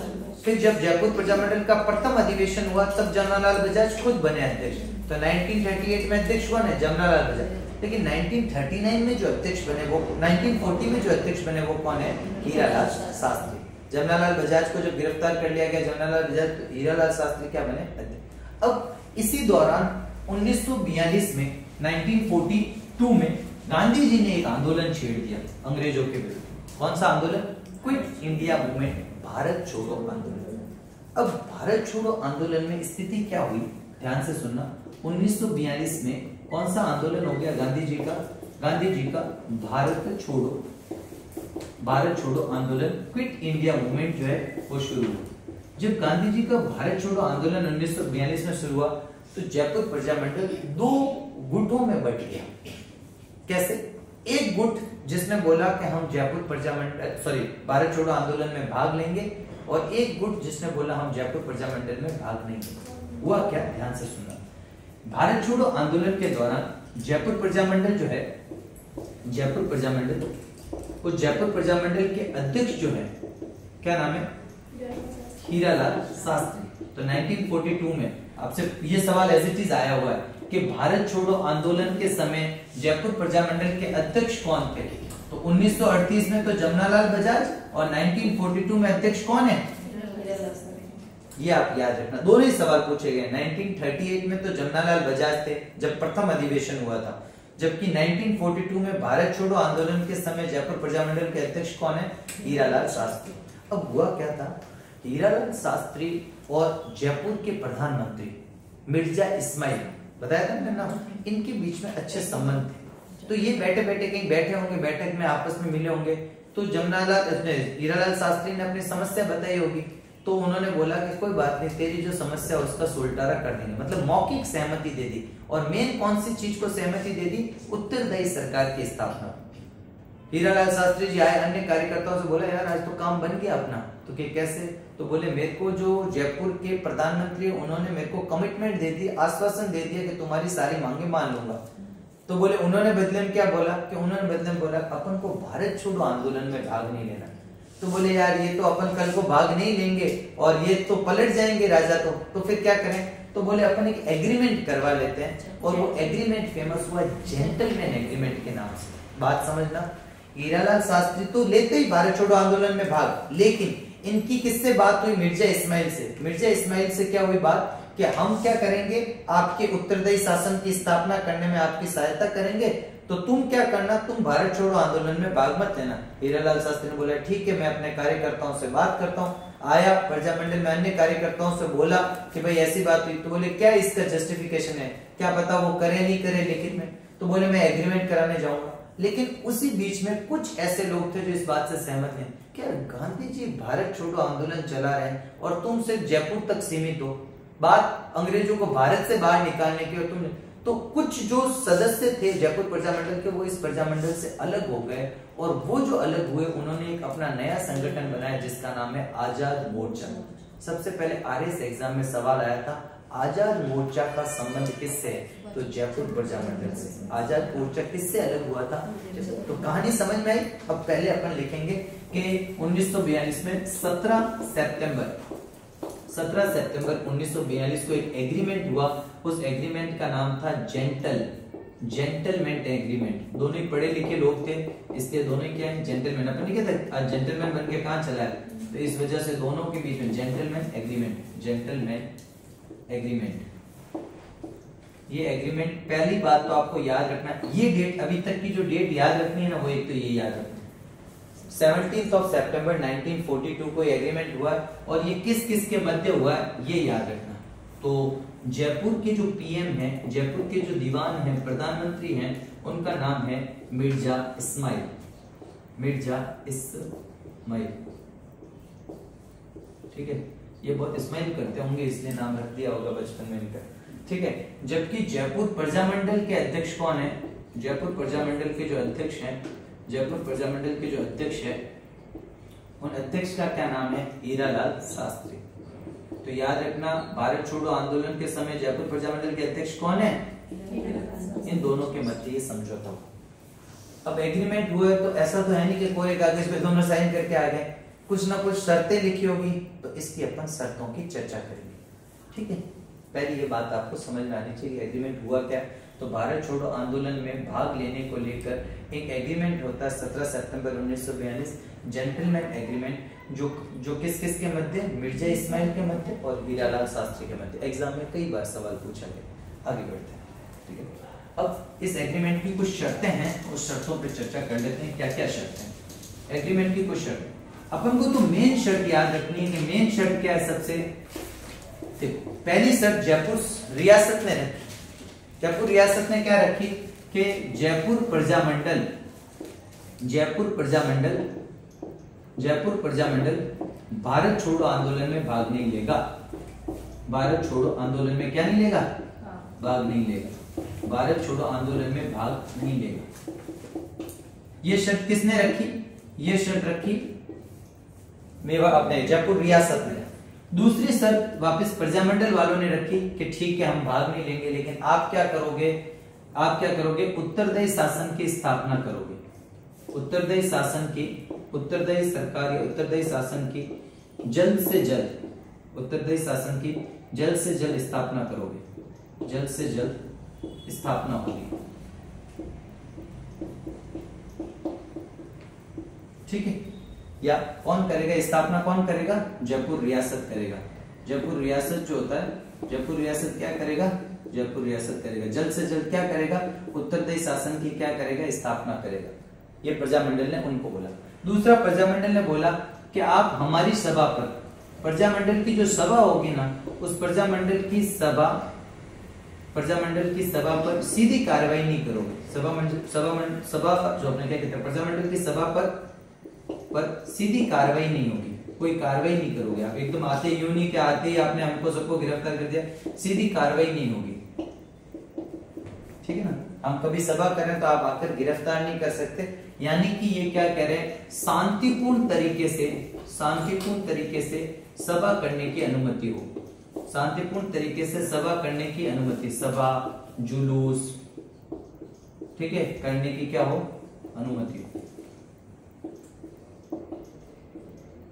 फिर जब जयपुर प्रजामंडल का प्रथम अधिवेशन हुआ तब जमनालाल बजाज खुद बने अध्यक्ष। तो 1938 में अध्यक्ष कौन है, जमनालाल बजाज। लेकिन 1939 में जो अध्यक्ष बने वो, 1940 में जो अध्यक्ष बने वो कौन है, हीरालाल शास्त्री। जमनालाल बजाज को जब गिरफ्तार कर लिया गया, जमनालाल बजाज, हीरालाल शास्त्री क्या बने, अध्यक्ष। अब इसी दौरान 1942 में, 1942 में गांधी जी ने एक आंदोलन छेड़ दिया अंग्रेजों के विरुद्ध। कौन सा आंदोलन, क्विट इंडिया मूवमेंट, भारत छोड़ो आंदोलन। अब भारत छोड़ो आंदोलन में स्थिति क्या हुई, ध्यान से सुनना। 1942 में कौन सा आंदोलन हो गया गांधी जी का, भारत छोड़ो आंदोलन, क्विट इंडिया मूवमेंट जो है वो शुरू हुआ। जब गांधी जी का भारत छोड़ो आंदोलन 1942 में शुरू हुआ तो जयपुर प्रजामंडल 2 गुटों में बट गया। कैसे, एक गुट जिसने बोला कि हम जयपुर प्रजामंडल भारत छोड़ो आंदोलन में भाग लेंगे, और एक गुट जिसने बोला हम जयपुर प्रजामंडल में भाग नहीं लेंगे। हुआ क्या, ध्यान से सुनना। भारत छोड़ो आंदोलन के दौरान जयपुर प्रजामंडल जो है, जयपुर प्रजामंडल के अध्यक्ष जो है, क्या नाम है, हीरालाल शास्त्री। तो 1942 में आपसे ये सवाल ऐसी चीज आया हुआ है कि भारत छोड़ो आंदोलन के समय जयपुर प्रजामंडल के अध्यक्ष कौन थे। तो 1938 में तो जमनालाल बजाज, और 1942 में अध्यक्ष कौन है, ये आप याद रखना। दोनों ही सवाल पूछे गए। 1938 में तो जमनालाल बजाज थे जब प्रथम अधिवेशन हुआ था, जबकि 1942 में भारत छोड़ो आंदोलन के समय जयपुर प्रजामंडल के अध्यक्ष कौन है, हीरालाल शास्त्री। अब हुआ क्या था, हीरालाल शास्त्री और जयपुर के प्रधानमंत्री मिर्जा इस्माइल, बताया था मैंने नाम, इनके बीच में अच्छे संबंध थे। तो ये बैठे बैठे कहीं बैठे होंगे, बैठक में आपस में मिले होंगे, तो हीरालाल शास्त्री ने अपनी समस्या बताई होगी। तो उन्होंने बोला कि कोई बात नहीं, तेरी जो समस्या है उसका सुलटारा कर देंगे, मतलब मौखिक सहमति दे दी। और मेन कौन सी चीज को सहमति दे दी, उत्तरदायी सरकार की स्थापना। हीरालाल शास्त्री जी आए, अन्य कार्यकर्ताओं से बोला यार आज तो काम बन गया अपना। तो कि कैसे, तो बोले मेरे को जो जयपुर के प्रधानमंत्री उन्होंने मेरे को कमिटमेंट दे दी, आश्वासन दे दिया कि तुम्हारी सारी मांगे मान लूंगा। तो बोले उन्होंने बदले में क्या बोला, कि उन्होंने बदले में बोला अपन को भारत छोड़ो आंदोलन में भाग नहीं लेना। तो बोले यार ये तो अपन कल को भाग नहीं लेंगे और ये तो पलट जाएंगे राजा, तो फिर क्या करें। तो बोले अपन एक एग्रीमेंट करवा लेते हैं, और वो एग्रीमेंट फेमस हुआ जेंटलमैन एग्रीमेंट के नाम से। बात समझना, हीरालाल शास्त्री तो लेते ही भारत छोड़ो आंदोलन में भाग, लेकिन इनकी किससे बात हुई, मिर्जा इस्माइल से। मिर्जा इस्माइल से क्या हुई बात, कि हम क्या करेंगे, आपके उत्तरदायी शासन की स्थापना करने में आपकी सहायता करेंगे, तो तुम क्या करना, तुम भारत छोड़ो आंदोलन में भाग मत लेना। हीरालाल शास्त्री ने बोला ठीक है, मैं अपने कार्यकर्ताओं से बात करता हूँ। आया प्रजामंडल में, अन्य कार्यकर्ताओं से बोला कि भाई ऐसी बात हुई। तो बोले क्या इसका जस्टिफिकेशन है, क्या पता वो करे नहीं करे लिखित में। तो बोले मैं एग्रीमेंट कराने जाऊंगा। लेकिन उसी बीच में कुछ ऐसे लोग थे जो इस बात से सहमत हैं, क्या गांधी जी भारत छोड़ो आंदोलन चला रहे हैं और तुम सिर्फ जयपुर तक सीमित हो, बात अंग्रेजों को भारत से बाहर निकालने की, और तुम। तो कुछ जो सदस्य थे जयपुर प्रजामंडल के वो इस प्रजामंडल से अलग हो गए, और वो जो अलग हुए उन्होंने एक अपना नया संगठन बनाया जिसका नाम है आजाद मोर्चा। सबसे पहले आरएस एग्जाम में सवाल आया था, आजाद मोर्चा का संबंध किससे है, तो जयपुर प्रजामंडल से। आजाद मोर्चा किससे अलग हुआ था, तो कहानी समझ में आई। अब पहले अपन लिखेंगे कि 1942 में 17 सितंबर 1942 को एक एग्रीमेंट हुआ। उस एग्रीमेंट का नाम था जेंटलमैन एग्रीमेंट। दोनों ही पढ़े लिखे लोग थे, इसलिए दोनों ही क्या है, जेंटलमैन। अपन नहीं कहते आज जेंटलमैन बन के कहां चला है, तो इस वजह से दोनों के बीच में जेंटलमैन एग्रीमेंट। ये एग्रीमेंट, पहली बात तो आपको याद रखना, ये डेट अभी तक की जो डेट याद रखनी है ना, वो एक तो ये याद रखना, 17 सितंबर 1942 को एग्रीमेंट हुआ और ये किस किस के मध्य हुआ है ये याद रखना। तो जयपुर के जो पीएम हैं, जयपुर के जो दीवान हैं, प्रधानमंत्री हैं, उनका नाम है मिर्जा इस्माइल, मिर्जा इस्माइल। ठीक है, ये बहुत इस्माइल करते होंगे इसलिए नाम रख दिया होगा बचपन में इनका। ठीक है, जबकि जयपुर प्रजामंडल के अध्यक्ष कौन है? जयपुर प्रजामंडल के जो अध्यक्ष हैं, जयपुर प्रजामंडल के जो अध्यक्ष है, उन अध्यक्ष का क्या नाम है? हीरालाल शास्त्री। तो याद रखना, भारत छोड़ो आंदोलन के समय जयपुर प्रजामंडल के अध्यक्ष कौन है? इन दोनों के मध्य ये समझौता हुआ। अब एग्रीमेंट हुआ तो ऐसा तो है नहीं कि कोई कागज पे दोनों साइन करके आ गए, कुछ ना कुछ शर्तें लिखी होगी, तो इसकी अपन शर्तों की चर्चा करेंगे। ठीक है, पहले ये बात आपको समझ में आनी चाहिए एग्रीमेंट हुआ क्या। तो भारत छोड़ो आंदोलन में भाग लेने को लेकर एक एग्रीमेंट होता है 17 सितंबर 1942, जेंटलमैन एग्रीमेंट, जो किस किस के मध्य? मिर्जा इस्माइल के मध्य और हीरालाल शास्त्री के मध्य। एग्जाम में कई बार सवाल पूछा गया। आगे बढ़ते हैं। ठीक है, अब इस एग्रीमेंट की कुछ शर्तें हैं, उस शर्तों पर चर्चा कर लेते हैं। क्या क्या शर्तें हैं एग्रीमेंट की? कुछ शर्तें अपन को तो मेन शर्त याद रखनी है कि मेन शर्त क्या है सबसे। देखो, पहली शर्त जयपुर रियासत ने रखी। जयपुर रियासत ने क्या रखी कि जयपुर प्रजामंडल भारत छोड़ो आंदोलन में भाग नहीं लेगा। भारत छोड़ो आंदोलन में क्या नहीं लेगा? भाग नहीं लेगा। भारत छोड़ो आंदोलन में भाग नहीं लेगा। ये शर्त किसने रखी? ये शर्त रखी मेवा अपने जयपुर रियासत ने। दूसरी शर्त वापस प्रजामंडल वालों ने रखी कि ठीक है हम भाग नहीं लेंगे, लेकिन आप क्या करोगे? आप क्या करोगे? उत्तरदायी शासन की स्थापना करोगे। उत्तरदायी शासन की, उत्तरदायी सरकार या उत्तरदायी शासन की जल्द से जल्द, उत्तरदायी शासन की जल्द से जल्द स्थापना करोगे। जल्द से जल्द स्थापना होगी। ठीक है, या कौन करेगा स्थापना? कौन करेगा? जयपुर रियासत करेगा। जयपुर रियासत जो होता है, जयपुर रियासत क्या करेगा? जयपुर रियासत करेगा। जल्द से जल्द क्या करेगा? उत्तरदायी शासन की क्या करेगा? स्थापना करेगा। ये प्रजामंडल ने उनको बोला। दूसरा, प्रजामंडल ने बोला कि आप हमारी सभा पर, प्रजामंडल की जो सभा होगी ना, उस प्रजामंडल की सभा पर सीधी कार्रवाई नहीं करोगे। सभा जो अपने क्या कहते हैं, प्रजामंडल की सभा पर सीधी कार्रवाई नहीं होगी, कोई कार्रवाई नहीं करोगे आप। एकदम आते यूं नहीं कि आते ही आपने हमको सबको गिरफ्तार कर दिया, सीधी कार्रवाई नहीं होगी। ठीक है ना, हम कभी सभा करें तो आप आकर गिरफ्तार नहीं कर सकते। यानी कि ये क्या कह रहे हैं? शांतिपूर्ण तरीके से सभा करने की अनुमति हो। शांतिपूर्ण तरीके से सभा करने की अनुमति, सभा जुलूस, ठीक है, करने की क्या हो? अनुमति हो।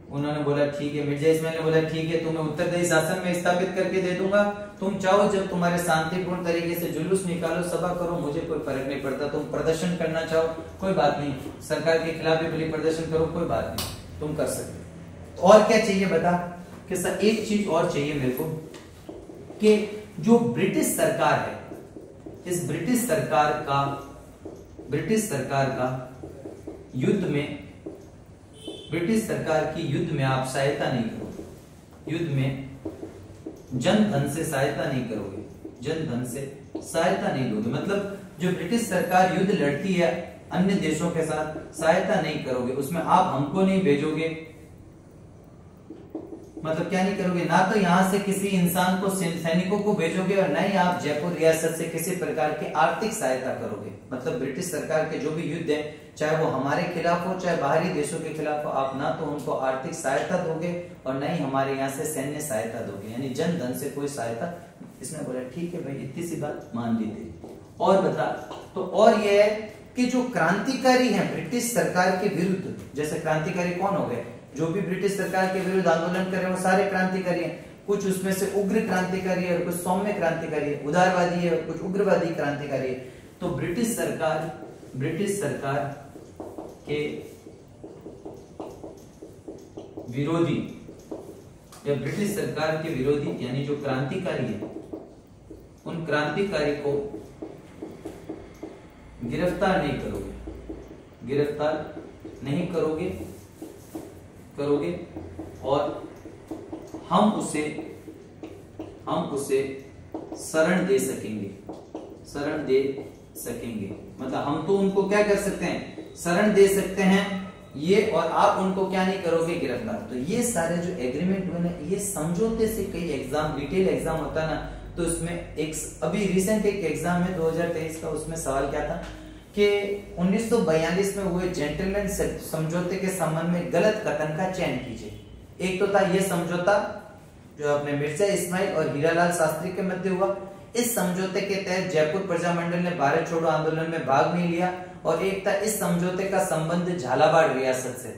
उन्होंने बोला ठीक है, मिर्जा इस्माइल ने बोला ठीक है, तुम्हें उत्तरदायी शासन में स्थापित करके दे दूंगा। तुम चाहो जब तुम्हारे शांतिपूर्ण तरीके से जुलूस निकालो, सभा करो, मुझे कोई फर्क नहीं पड़ता। तुम प्रदर्शन करना चाहो, कोई बात नहीं, सरकार के खिलाफ भी भले प्रदर्शन करो, कोई बात नहीं, तुम कर सकते। और क्या चाहिए बता? कि सर एक चीज और चाहिए मेरे को, कि जो ब्रिटिश सरकार है, इस ब्रिटिश सरकार का युद्ध में, ब्रिटिश सरकार की युद्ध में आप सहायता नहीं करोगे। युद्ध में जन धन से सहायता नहीं करोगे, जन धन से सहायता नहीं दोगे। मतलब जो ब्रिटिश सरकार युद्ध लड़ती है अन्य देशों के साथ, सहायता नहीं करोगे, उसमें आप हमको नहीं भेजोगे। मतलब क्या नहीं करोगे? ना तो यहां से किसी इंसान को, सैनिकों को भेजोगे, और ना ही आप जयपुर रियासत से किसी प्रकार की आर्थिक सहायता करोगे। मतलब ब्रिटिश सरकार के जो भी युद्ध है, चाहे वो हमारे खिलाफ हो चाहे बाहरी देशों के खिलाफ हो, आप ना तो उनको आर्थिक सहायता दोगे और ना ही हमारे यहाँ से सैन्य सहायता दोगे, यानी जन धन से कोई सहायता। इसने बोला ठीक है भाई, इतनी सी बात मान ली थी। और बता तो, और ये है कि जो क्रांतिकारी हैं ब्रिटिश सरकार के विरुद्ध, जैसे क्रांतिकारी कौन हो गए? जो भी ब्रिटिश सरकार के विरुद्ध आंदोलन कर रहे हैं वो सारे क्रांतिकारी हैं। कुछ उसमें से उग्र क्रांतिकारी है और कुछ सौम्य क्रांतिकारी है, उदारवादी है और कुछ उग्रवादी क्रांतिकारी है। तो ब्रिटिश सरकार के विरोधी या ब्रिटिश सरकार के विरोधी यानी जो क्रांतिकारी है, उन क्रांतिकारी को गिरफ्तार नहीं करोगे, गिरफ्तार नहीं करोगे। करोगे और हम उसे शरण दे सकेंगे, मतलब हम तो उनको क्या कर सकते हैं, शरण दे सकते हैं ये, और आप उनको क्या नहीं करोगे, गिरफ्तार। तो ये सारे जो एग्रीमेंट हुए ना, ये समझौते से कई एग्जाम, डिटेल एग्जाम होता है ना, तो इसमें एक अभी रिसेंट एक एग्जाम है 2023 का, उसमें सवाल क्या था कि 1942 में हुए जेंटलमैन समझौते के संबंध में गलत कथन का चयन कीजिए। एक तो था ये समझौता जो अपने मिर्जा इस्माइल और हीरालाल शास्त्री के मध्य हुआ। इस समझौते के तहत जयपुर प्रजामंडल ने भारत छोड़ो आंदोलन में भाग नहीं लिया। और एक था इस समझौते का संबंध झालावाड़ रियासत से।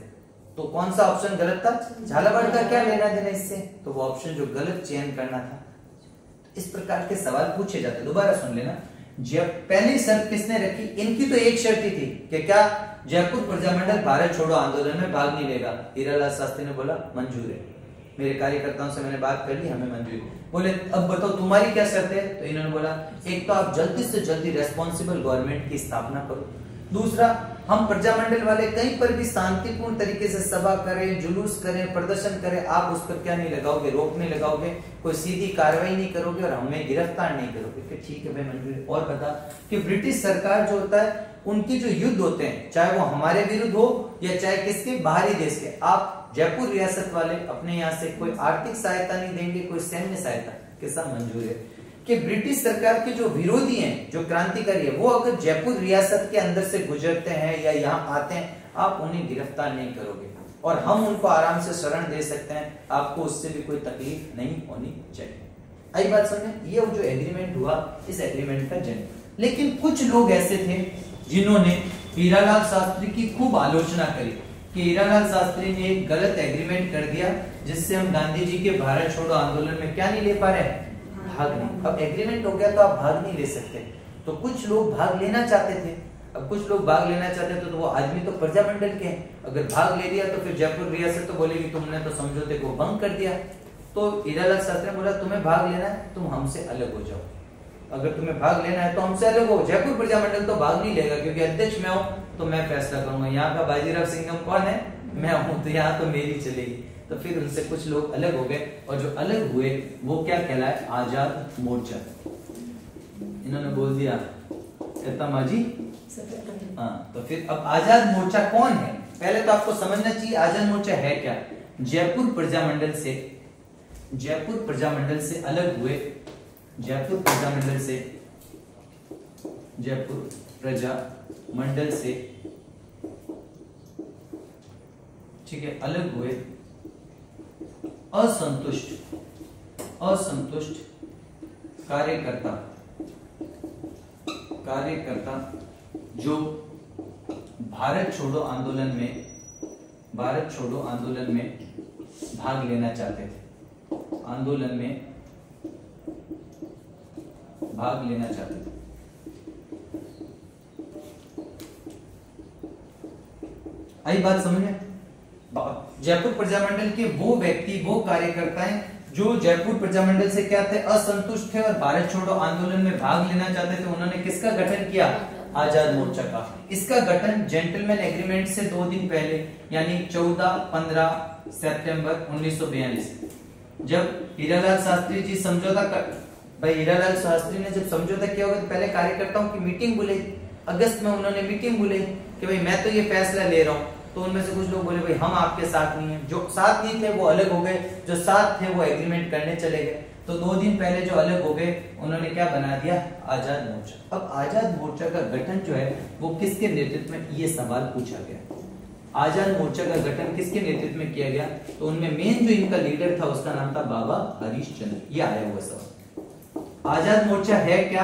तो कौन सा ऑप्शन गलत था, झालावाड़ का क्या लेना देना इससे, तो वो ऑप्शन जो गलत चयन करना था। इस प्रकार के सवाल पूछे जाते। दोबारा सुन लेना, जब पहली शर्त किसने रखी, इनकी तो एक शर्त ही थी कि क्या, जयपुर प्रजामंडल भारत छोड़ो आंदोलन में भाग नहीं लेगा। हीरालाल शास्त्री ने बोला मंजूर है, मेरे कार्यकर्ताओं से मैंने बात कर ली, हमें मंजूर। बोले अब बताओ तुम्हारी क्या शर्त है, तो इन्होंने बोला एक तो आप जल्दी से जल्दी रेस्पॉन्सिबल गवर्नमेंट की स्थापना करो, दूसरा हम प्रजामंडल वाले कहीं पर भी शांतिपूर्ण तरीके से सभा करें, जुलूस करें, प्रदर्शन करें, आप उस पर क्या नहीं लगाओगे, रोक नहीं लगाओगे, कोई सीधी कार्रवाई नहीं करोगे और हमें गिरफ्तार नहीं करोगे। कि ठीक है भाई मंजूर। और बता कि ब्रिटिश सरकार जो होता है, उनके जो युद्ध होते हैं, चाहे वो हमारे विरुद्ध हो या चाहे किसके बाहरी देश के, आप जयपुर रियासत वाले अपने यहाँ से कोई आर्थिक सहायता नहीं देंगे, कोई सैन्य सहायता, किसका मंजूर है। कि ब्रिटिश सरकार के जो विरोधी हैं, जो क्रांतिकारी है, वो अगर जयपुर रियासत के अंदर से गुजरते हैं या यहाँ आते हैं, आप उन्हें गिरफ्तार नहीं करोगे और हम उनको आराम से शरण दे सकते हैं, आपको उससे भी कोई तकलीफ नहीं होनी चाहिए। आई बात समझे। ये जो एग्रीमेंट हुआ, इस एग्रीमेंट का जन्म। लेकिन कुछ लोग ऐसे थे जिन्होंने हीरालाल शास्त्री की खूब आलोचना करी कि हीरालाल शास्त्री ने एक गलत एग्रीमेंट कर दिया जिससे हम गांधी जी के भारत छोड़ो आंदोलन में क्या नहीं ले पा रहे, भाग नहीं। अब एग्रीमेंट हो गया तो आप भाग नहीं ले सकते, तो कुछ लोग भाग लेना चाहते थे। अब कुछ लोग भाग लेना चाहते थे तो वो आदमी तो प्रजामंडल के हैं, अगर भाग ले लिया तो फिर जयपुर रियासत तो बोलेगी तुमने तो समझौते को भंग कर दिया। तो हीरालाल शास्त्री ने बोला तुम्हें भाग लेना है, तुम हमसे अलग हो जाओ, अगर तुम्हें भाग लेना है तो हमसे अलग हो। जयपुर प्रजामंडल तो भाग नहीं लेगा क्योंकि अध्यक्ष मैं हूं, तो मैं फैसला करूंगा। यहाँ का बाजीराव सिंघम कौन है, मैं हूं, तो यहाँ तो मेरी चलेगी। तो फिर उनसे कुछ लोग अलग हो गए और जो अलग हुए वो क्या कहलाए, आजाद मोर्चा। इन्होंने बोल दिया कहता माजी, हाँ। तो फिर अब आजाद मोर्चा कौन है, पहले तो आपको समझना चाहिए आजाद मोर्चा है क्या। जयपुर प्रजामंडल से अलग हुए, जयपुर प्रजामंडल से ठीक है अलग हुए असंतुष्ट कार्यकर्ता जो भारत छोड़ो आंदोलन में भाग लेना चाहते थे, आई बात समझे। जयपुर प्रजामंडल के वो व्यक्ति, वो कार्यकर्ता हैं जो जयपुर प्रजामंडल से क्या थे, असंतुष्ट थे और भारत छोड़ो आंदोलन में भाग लेना चाहते थे। उन्होंने किसका गठन किया, आजाद मोर्चा का। इसका गठन जेंटलमैन एग्रीमेंट से 2 दिन पहले यानी 14-15 सितंबर 1942 जब हीरालाल शास्त्री जी समझौता कर, भाई हीरालाल शास्त्री ने जब समझौता किया होगा तो पहले कार्यकर्ताओं की मीटिंग बुलाई, अगस्त में उन्होंने मीटिंग बुलाई कि भाई मैं तो ये फैसला ले रहा हूँ। तो उनमें से कुछ लोग बोले भाई हम आपके साथ नहीं है, जो साथ नहीं थे वो अलग हो गए, जो साथ थे वो एग्रीमेंट करने चले गए। तो 2 दिन पहले जो अलग हो गए उन्होंने क्या बना दिया, आजाद मोर्चा। अब आजाद मोर्चा का गठन जो है वो किसके नेतृत्व में, ये सवाल पूछा गया। आजाद मोर्चा का गठन किसके नेतृत्व में किया गया, तो उनमें मेन जो इनका लीडर था उसका नाम था बाबा हरीशचंद्र। ये आया हुआ सवाल। आजाद मोर्चा है क्या,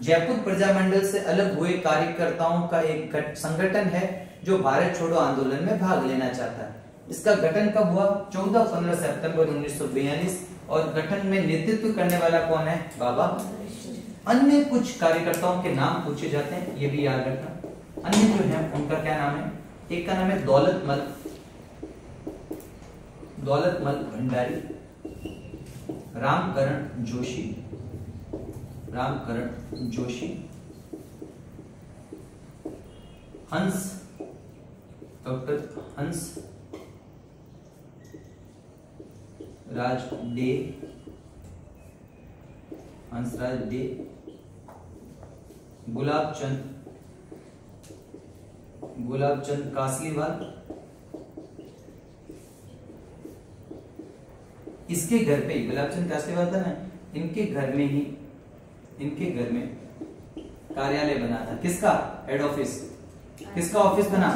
जयपुर प्रजामंडल से अलग हुए कार्यकर्ताओं का एक संगठन है जो भारत छोड़ो आंदोलन में भाग लेना चाहता है। इसका गठन कब हुआ, 14-15 सितंबर 1942 और गठन में नेतृत्व करने वाला कौन है, बाबा। अन्य कुछ कार्यकर्ताओं के नाम पूछे जाते हैं, ये भी याद रखना। अन्य जो है उनका क्या नाम है, एक का नाम है दौलतमल Bhandari, Ramkaran Joshi, doctor Hans Raj day, Hansraj day, Gulab Chand Kasliwal, इसके घर पे गुलाब चंद कासलीवाल था ना, इनके घर में कार्यालय बना था। किसका? Head office. किसका ऑफिस बना?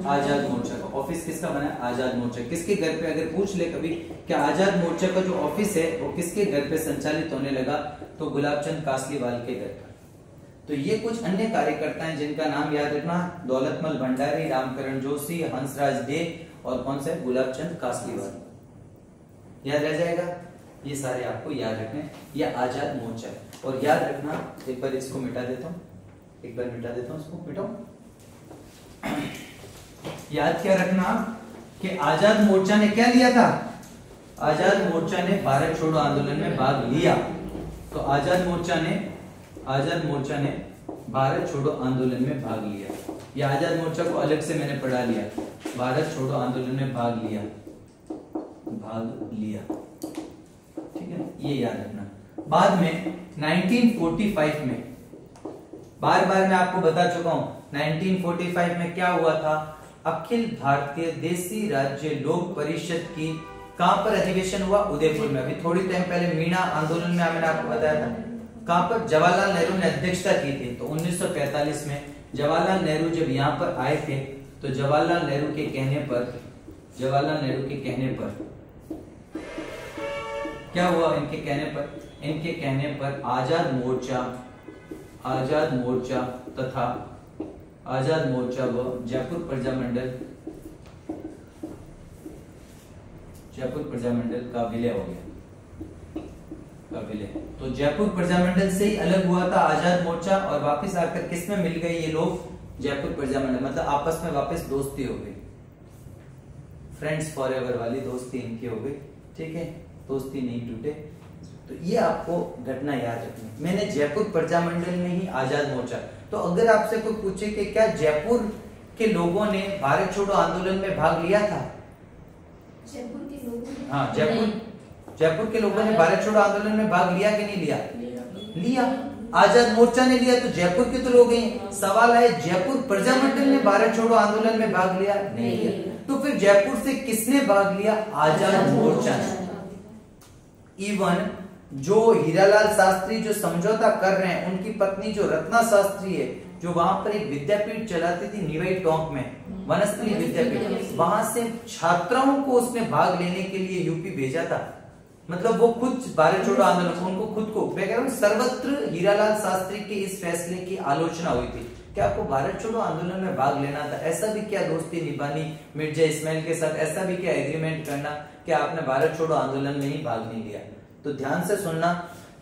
आजाद मोर्चा का ऑफिस। किसका बना? आजाद मोर्चा। किसके घर पे? अगर पूछ ले कभी क्या आजाद मोर्चा का जो ऑफिस है वो किसके घर पे संचालित होने लगा, तो गुलाबचंद कासलीवाल के घर पर। तो ये कुछ अन्य कार्यकर्ता हैं जिनका नाम याद रखना, दौलतमल भंडारी, रामकरण जोशी, हंसराज डे और कौन से? गुलाबचंद कासलीवाल। याद रह जाएगा, ये सारे आपको याद रखने। ये आजाद मोर्चा है। और याद रखना, एक बार इसको मिटा देता हूं, इसको मिटाओ। याद क्या रखना कि आजाद मोर्चा ने क्या लिया था? आजाद मोर्चा ने भारत छोड़ो आंदोलन में भाग लिया। तो आजाद मोर्चा ने भारत छोड़ो आंदोलन में भाग लिया। या आजाद मोर्चा को अलग से मैंने पढ़ा लिया, भारत छोड़ो आंदोलन में भाग लिया, ठीक है, ये याद रखना। बाद में 1945 में, बार बार मैं आपको बता चुका हूं, 1945 में क्या हुआ था? अखिल भारतीय देसी राज्य लोक परिषद की कहां पर अधिवेशन हुआ? उदयपुर में। अभी थोड़ी टाइम पहले मीणा आंदोलन में मैंने आपको बताया था, कहां पर? जवाहरलाल नेहरू ने अध्यक्षता की थी। तो 1945 में जवाहरलाल नेहरू जब यहाँ पर आए थे, तो जवाहरलाल नेहरू के कहने पर क्या हुआ? इनके कहने पर आजाद मोर्चा व जयपुर प्रजामंडल का विलय हो गया। तो जयपुर प्रजामंडल से ही अलग हुआ था आजाद मोर्चा, और वापस आकर किसमें मिल गए ये लोग? जयपुर प्रजामंडल। मतलब आपस में वापस दोस्ती हो गई, फ्रेंड्स फॉर एवर वाली दोस्ती इनकी हो गई, ठीक है, दोस्ती नहीं टूटे। तो ये आपको घटना याद रखनी। मैंने जयपुर प्रजामंडल में ही आजाद मोर्चा। तो अगर आपसे कोई पूछे कि क्या जयपुर के लोगों ने भारत छोड़ो आंदोलन में भाग लिया था? हाँ, जयपुर के लोगों ने भारत छोड़ो आंदोलन में भाग लिया कि नहीं लिया? आजाद मोर्चा ने लिया, तो जयपुर के तो लोग हैं। सवाल है जयपुर प्रजामंडल ने भारत छोड़ो आंदोलन में भाग लिया? नहीं लिया। तो फिर जयपुर से किसने भाग लिया? आजाद मोर्चा ने। इवन जो हीरालाल शास्त्री जो समझौता कर रहे हैं, उनकी पत्नी जो रत्ना शास्त्री है, जो वहां पर एक विद्यापीठ चलाती थी निवाई टोंक में, वनस्थली विद्यापीठ, वहां से छात्राओं को उसने भाग लेने के लिए यूपी भेजा था। मतलब वो खुद भारत छोड़ो आंदोलन, उनको खुद को, मैं कह रहा हूं सर्वत्र हीरालाल शास्त्री के इस फैसले की आलोचना हुई थी कि आपको भारत छोड़ो आंदोलन में भाग लेना था। ऐसा भी क्या दोस्ती निभानी मिर्जा इस्माइल के साथ? ऐसा भी क्या एग्रीमेंट करना कि आपने भारत छोड़ो आंदोलन में ही भाग नहीं लिया? तो ध्यान से सुनना,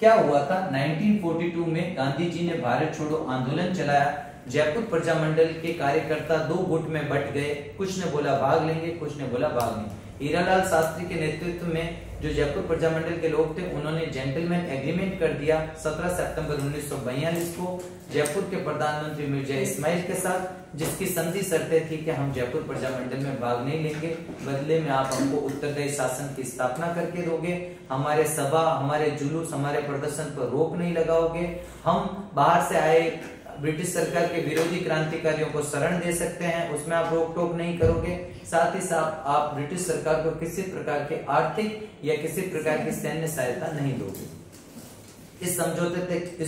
क्या हुआ था? 1942 में गांधी जी ने भारत छोड़ो आंदोलन चलाया। जयपुर प्रजामंडल के कार्यकर्ता दो गुट में बट गए, कुछ ने बोला भाग लेंगे, कुछ ने बोला भाग नहीं। हीरालाल शास्त्री के नेतृत्व में जो जयपुर प्रजामंडल के लोग थे, उन्होंने जेंटलमैन एग्रीमेंट कर दिया 17 सितंबर 1942 को जयपुर के प्रधानमंत्री मिर्जा इस्माइल के साथ, जिसकी संधि शर्तें थी कि हम जयपुर प्रजामंडल में भाग नहीं लेंगे, बदले में आप हमको उत्तरदायी शासन की स्थापना करके दोगे, हमारे सभा, हमारे जुलूस, हमारे प्रदर्शन पर रोक नहीं लगाओगे, हम बाहर से आए ब्रिटिश सरकार के विरोधी क्रांतिकारियों को शरण दे सकते हैं, उसमें आप रोक टोक नहीं करोगे, साथ ही साथ आप ब्रिटिश सरकार को किसी प्रकार के आर्थिक या किसी प्रकार की सैन्य सहायता नहीं दोगे। इस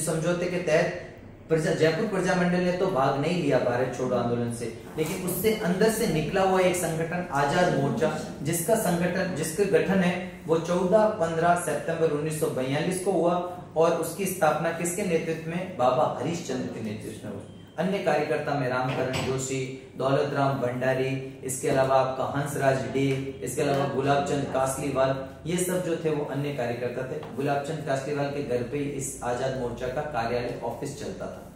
समझौते के तहत जयपुर प्रजामंडल ने तो भाग नहीं लिया भारत छोड़ो आंदोलन से, लेकिन उससे अंदर से निकला हुआ एक संगठन आजाद मोर्चा, जिसका गठन है वो 14-15 सितंबर 1942 को हुआ, और उसकी स्थापना किसके नेतृत्व में? बाबा हरिश्चंद्र के नेतृत्व में हुई। अन्य कार्यकर्ता में रामकरण जोशी, दौलतराम भंडारी, इसके अलावा आपका हंसराज डे, इसके अलावा गुलाबचंद कासलीवाल, ये सब जो थे वो अन्य कार्यकर्ता थे। गुलाबचंद कासलीवाल के घर पे इस आजाद मोर्चा का कार्यालय ऑफिस चलता था।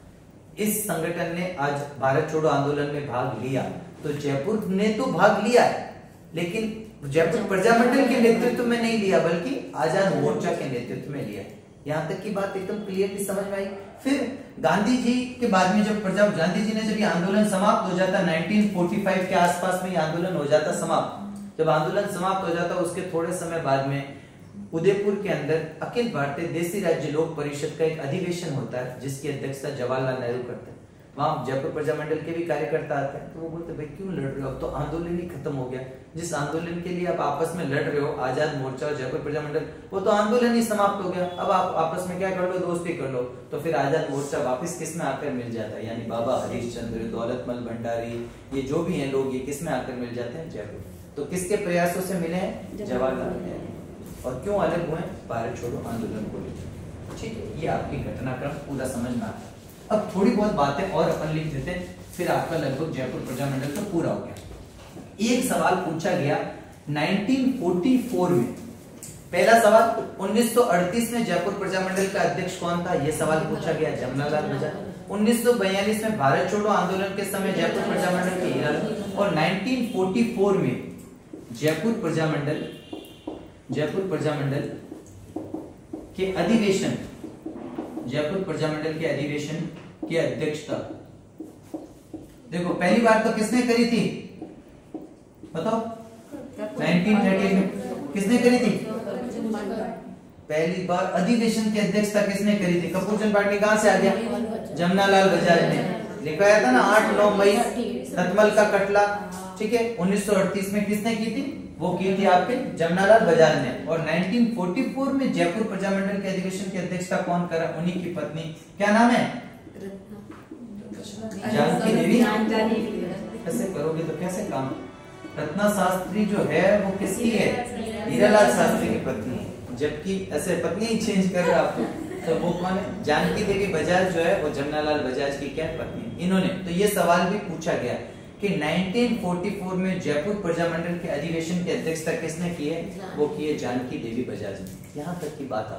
इस संगठन ने आज भारत छोड़ो आंदोलन में भाग लिया। तो जयपुर ने तो भाग लिया है, लेकिन जयपुर प्रजामंडल के नेतृत्व में नहीं लिया, बल्कि आजाद मोर्चा के नेतृत्व में लिया। यहाँ तक की बात एकदम क्लियरली समझ में आई। फिर गांधी जी के बाद में जब गांधी जी ने जब ये आंदोलन समाप्त हो जाता, 1945 के आसपास में ये आंदोलन हो जाता समाप्त, जब आंदोलन समाप्त हो जाता उसके थोड़े समय बाद में उदयपुर के अंदर अखिल भारतीय देसी राज्य लोक परिषद का एक अधिवेशन होता है जिसकी अध्यक्षता जवाहरलाल नेहरू करते हैं। वहां जयपुर प्रजामंडल के भी कार्यकर्ता आते हैं। तो वो बोलते भाई क्यों लड़ रहे हो, अब तो आंदोलन ही खत्म हो गया। जिस आंदोलन के लिए आप आपस में लड़ रहे हो, आजाद मोर्चा और जयपुर प्रजामंडल, वो तो आंदोलन ही समाप्त हो गया। अब आप आपस में क्या कर लो, दोस्ती कर लो। तो फिर आजाद मोर्चा वापस किस में आकर मिल जाता है, यानी बाबा हरीशचंद्र, दौलतमल भंडारी, ये जो भी हैं लोग, ये किस में आकर मिल जाते हैं, जयपुर। तो किसके प्रयासों से मिले हैं, जवाहरलाल नेहरू। और क्यों अलग हुए, भारत छोड़ो आंदोलन को लेकर। ठीक है, ये आपकी घटनाक्रम पूरा समझ में आता है। अब थोड़ी बहुत बातें और अपन लिख देते हैं, फिर आपका लगभग जयपुर प्रजामंडल तो पूरा हो गया। एक सवाल पूछा गया 1944 में। पहला सवाल, 1938 में जयपुर प्रजामंडल का अध्यक्ष कौन था, यह सवाल पूछा गया, जमनालाल बजाज। 1942 में भारत छोड़ो आंदोलन के समय जयपुर प्रजामंडल के हीरालाल। और 1944 में जयपुर प्रजामंडल के अधिवेशन, जयपुर प्रजामंडल के अधिवेशन की अध्यक्षता देखो पहली बार तो किसने करी थी, बताओ 1938 में किसने करी थी पहली बार अधिवेशन की अध्यक्षता किसने करी थी, कपूरचंद पाटनी कहां से आ गया, जमनालाल बजाज ने। लिखवाया था ना 8-9 मई रतमल का कटला, ठीक है। 1938 में किसने की थी, वो की थी आपके जमनालाल बजाज ने। और 1944 में जयपुर प्रजामंडल के अधिवेशन की अध्यक्षता कौन करा, उन्हीं की पत्नी, क्या नाम है, जानकी देवी। ऐसे करोगे तो कैसे काम। रत्ना शास्त्री जो है वो किसकी है, हीरालाल शास्त्री की पत्नी है। जबकि ऐसे पत्नी ही चेंज कर रहे आप तो वो कौन है, जानकी देवी बजाज जो है वो जमनालाल बजाज की क्या पत्नी, इन्होंने। तो ये सवाल भी पूछा गया कि 1944 में जयपुर प्रजामंडल के अधिवेशन की अध्यक्षता किसने की है, वो की है जानकी देवी बजाज ने। यहाँ तक की बात आ।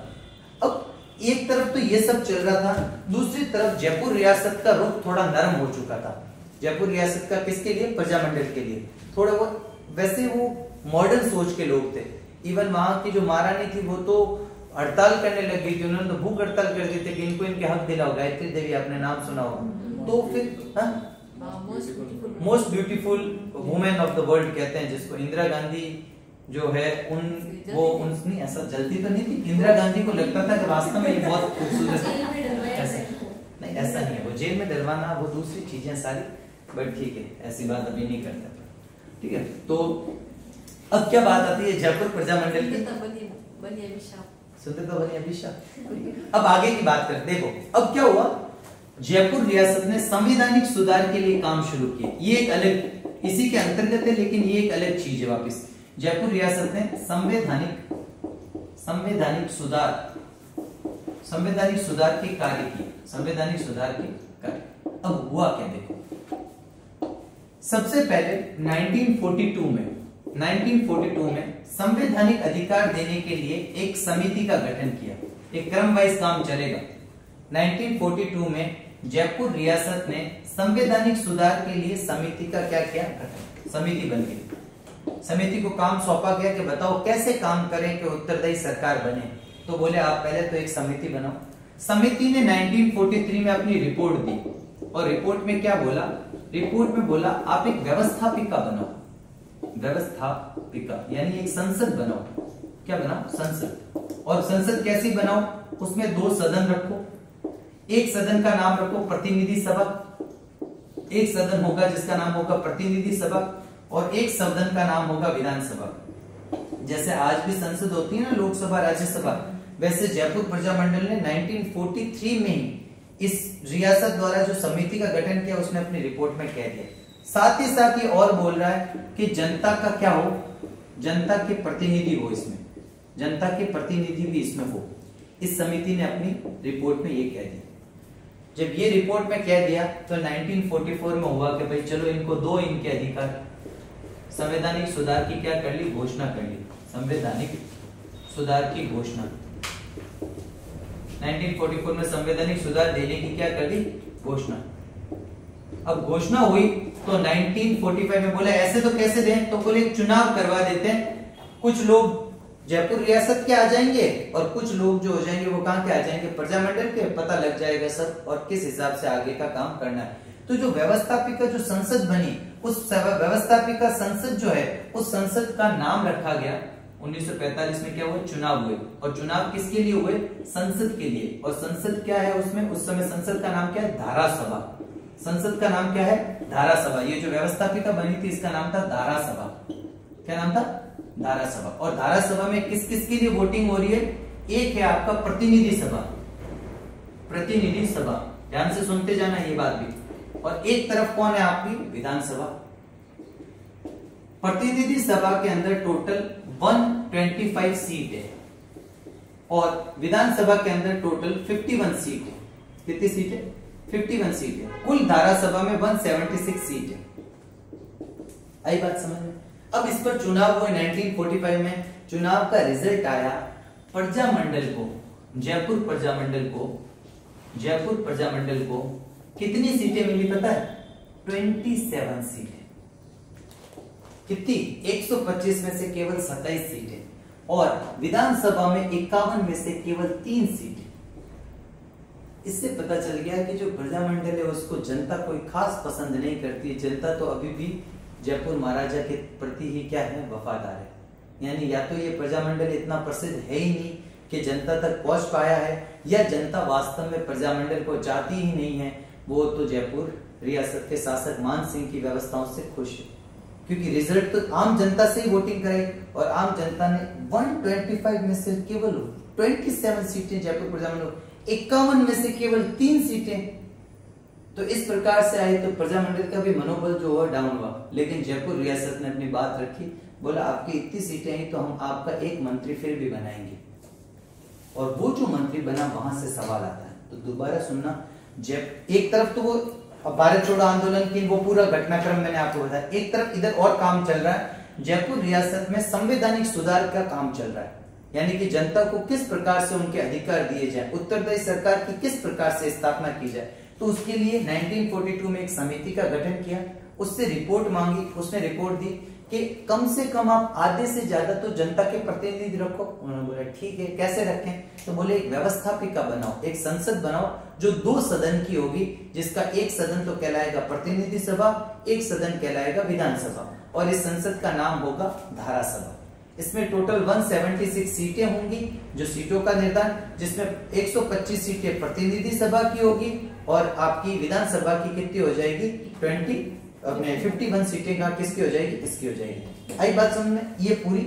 अब एक तरफ तो ये सब चल रहा था, दूसरी तरफ जयपुर रियासत का रुख थोड़ा नरम हो चुका था। जयपुर रियासत का किसके लिए, प्रजामंडल के लिए। थोड़ा वो वैसे वो मॉडर्न सोच के लोग थे। इवन वहां की जो महारानी थी वो तो हड़ताल करने लग गई थी, उन्होंने तो भूख हड़ताल कर दी थी कि इनको इनके हक दिलाओ। गायत्री देवी आपने नाम सुना होगा। तो फिर most beautiful women of the world कहते हैं जिसको, इंदिरा गांधी जो है नहीं, ऐसा जल्दी तो नहीं थी। इंदिरा गांधी को लगता था कि वास्तव में ये बहुत खूबसूरत है, नहीं ऐसा नहीं है। वो जेल में डलवाना वो दूसरी चीजें सारी, बट ठीक है ऐसी बात अभी नहीं करता, ठीक है। तो अब क्या बात आती है जयपुर प्रजामंडल की, सुंदरता बनी अभिशाप। अब आगे की बात करते, देखो अब क्या हुआ, जयपुर रियासत ने संवैधानिक सुधार के लिए काम शुरू किए। ये एक अलग, इसी के अंतर्गत है लेकिन ये एक अलग चीज है। वापस जयपुर रियासत ने संवैधानिक सुधार के कार्य किए, संवैधानिक सुधार के कार्य। अब हुआ क्या, देखो सबसे पहले 1942 में संवैधानिक अधिकार देने के लिए एक समिति का गठन किया। एक क्रम वाइज काम चलेगा। 1942 में जयपुर रियासत ने संवैधानिक सुधार के लिए समिति का क्या किया, गठन। समिति बन गई। समिति को काम सौंपा गया कि बताओ कैसे काम करें कि उत्तरदायी सरकार बने। तो बोले आप पहले तो एक समिति बनाओ। समिति ने 1943 में अपनी रिपोर्ट दी और रिपोर्ट में क्या बोला, रिपोर्ट में बोला आप एक व्यवस्थापिका बनाओ। व्यवस्थापिका यानी एक संसद बनाओ। क्या बनाओ, संसद। और संसद कैसी बनाओ, उसमें 2 सदन रखो। एक सदन का नाम रखो प्रतिनिधि सभा, एक सदन होगा जिसका नाम होगा प्रतिनिधि सभा, और एक सदन का नाम होगा विधानसभा। जैसे आज भी संसद होती है ना, लोकसभा राज्यसभा, वैसे जयपुर प्रजामंडल ने 1943 में ही इस रियासत द्वारा जो समिति का गठन किया उसने अपनी रिपोर्ट में कह दिया। साथ ही साथ ये और बोल रहा है कि जनता का क्या हो, जनता के प्रतिनिधि हो, इसमें जनता के प्रतिनिधि भी इसमें हो। इस समिति ने अपनी रिपोर्ट में ये कह दिया। जब ये रिपोर्ट में कह दिया तो 1944 में हुआ कि भाई चलो इनको दो इनके अधिकार। संवैधानिक सुधार की क्या कर ली, घोषणा कर ली। संवैधानिक सुधार की घोषणा 1944 में संवैधानिक सुधार देने की क्या कर दी, घोषणा। अब घोषणा हुई तो 1945 में बोले ऐसे तो कैसे दें, तो बोले चुनाव करवा देते हैं। कुछ लोग जयपुर रियासत के आ जाएंगे और कुछ लोग जो हो जाएंगे वो कहां के आ जाएंगे, प्रजामंडल के। पता लग जाएगा सब और किस हिसाब से आगे का काम करना है। तो जो व्यवस्थापिका जो संसद बनी, उस व्यवस्थापिका संसद जो है उस संसद का नाम रखा गया 1945 में क्या हुआ, चुनाव हुए, और चुनाव किसके लिए हुए, संसद के लिए। और संसद क्या है उसमें, उस समय संसद का नाम क्या है, धारा सभा। संसद का नाम क्या है, धारा सभा। ये जो व्यवस्थापिका बनी थी इसका नाम था धारा सभा। क्या नाम था, धारा सभा। और धारा सभा में किस किस के लिए वोटिंग हो रही है, एक है आपका प्रतिनिधि सभा, प्रतिनिधि सभा, ध्यान से सुनते जाना ये बात भी, और एक तरफ कौन है आपकी, विधानसभा। प्रतिनिधि सभा के अंदर टोटल 125 सीट है और विधानसभा के अंदर टोटल 51 सीट है। कितनी सीट है, 51 सीट है। कुल धारा सभा में 176 सीट है। आई बात समझ में। अब इस पर चुनाव हुए 1945 में। चुनाव का रिजल्ट आया, प्रजामंडल को, जयपुर प्रजामंडल को कितनी सीटें मिली पता है, 27 सीटें। कितनी, 125 में से केवल 27 सीटें, और विधानसभा में 51 में से केवल 3 सीटें। इससे पता चल गया कि जो प्रजामंडल है उसको जनता कोई खास पसंद नहीं करती। जनता तो अभी भी जयपुर महाराजा के प्रति ही क्या है, वफादार है। यानी या तो ये प्रजामंडल इतना प्रसिद्ध है ही नहीं कि जनता तक पहुंच पाया है, या जनता वास्तव में प्रजामंडल को चाहती ही नहीं है। वो तो जयपुर रियासत के शासक मान सिंह की व्यवस्थाओं से खुश है, क्योंकि रिजल्ट तो आम जनता से ही वोटिंग कराई, और आम जनता ने 125 में से केवल 27 सीटें जयपुर प्रजामंडल, 51 में से केवल 3 सीटें। तो इस प्रकार से आई तो प्रजामंडल का भी मनोबल जो हुआ डाउन हुआ। लेकिन जयपुर रियासत ने अपनी बात रखी, बोला आपकी इतनी सीटें हैं तो हम आपका एक मंत्री फिर भी बनाएंगे। और वो जो मंत्री बना वहां से सवाल आता है, तो दोबारा सुनना। एक तरफ तो वो भारत छोड़ो आंदोलन की वो पूरा घटनाक्रम मैंने आपको बताया, एक तरफ इधर और काम चल रहा है, जयपुर रियासत में संवैधानिक सुधार का काम चल रहा है। यानी कि जनता को किस प्रकार से उनके अधिकार दिए जाए, उत्तरदायी सरकार की किस प्रकार से स्थापना की जाए। तो उसके लिए 1942 में एक समिति का गठन किया, उससे रिपोर्ट मांगी। उसने रिपोर्ट दी कि कम से कम आप आधे से ज्यादा तो जनता के प्रतिनिधि रखो। उन्होंने बोला ठीक है, कैसे रखें, तो बोले एक व्यवस्थापिका बनाओ, एक संसद बनाओ जो 2 सदन की होगी, जिसका एक सदन तो कहलाएगा प्रतिनिधि सभा, एक सदन कहलाएगा विधानसभा, और इस संसद का नाम होगा धारा सभा। इसमें टोटल 176 सीटें होंगी, जो सीटों का निर्धारण, जिसमें 125 सीटें प्रतिनिधि सभा की होगी, और आपकी विधानसभा की कितनी हो जाएगी, 51 सीटें का किसकी हो जाएगी, इसकी हो जाएगी। आई बात समझ में, ये पूरी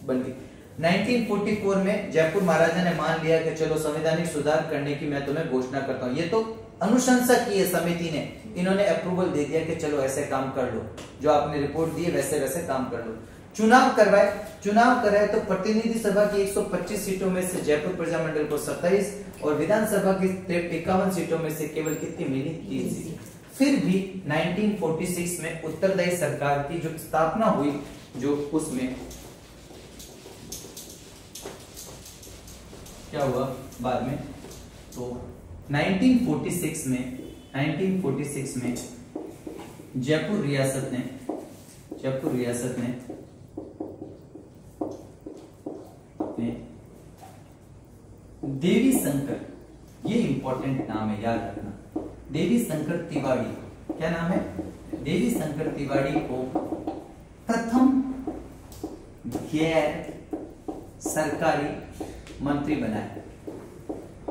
बन गई। 1944 में जयपुर महाराजा ने मान लिया कि चलो संवैधानिक सुधार करने की मैं तुम्हें घोषणा करता हूँ। ये तो अनुशंसा की है समिति ने, इन्होंने अप्रूवल दे दिया कि चलो ऐसे काम कर लो, जो आपने रिपोर्ट दी है वैसे वैसे काम कर लो। चुनाव करवाए तो प्रतिनिधि सभा की 125 सीटों में से जयपुर प्रजामंडल को 27 और विधानसभा की 51 सीटों में से केवल कितनी मिली, 3 सीटें। फिर भी 1946 में उत्तरदायी सरकार की जो स्थापना हुई, जो उसमें क्या हुआ बाद में, तो 1946 में जयपुर रियासत ने देवी शंकर, ये इंपॉर्टेंट नाम है, याद रखना, देवी शंकर तिवारी, क्या नाम है, देवी शंकर तिवारी को प्रथम गैर सरकारी मंत्री बनाया।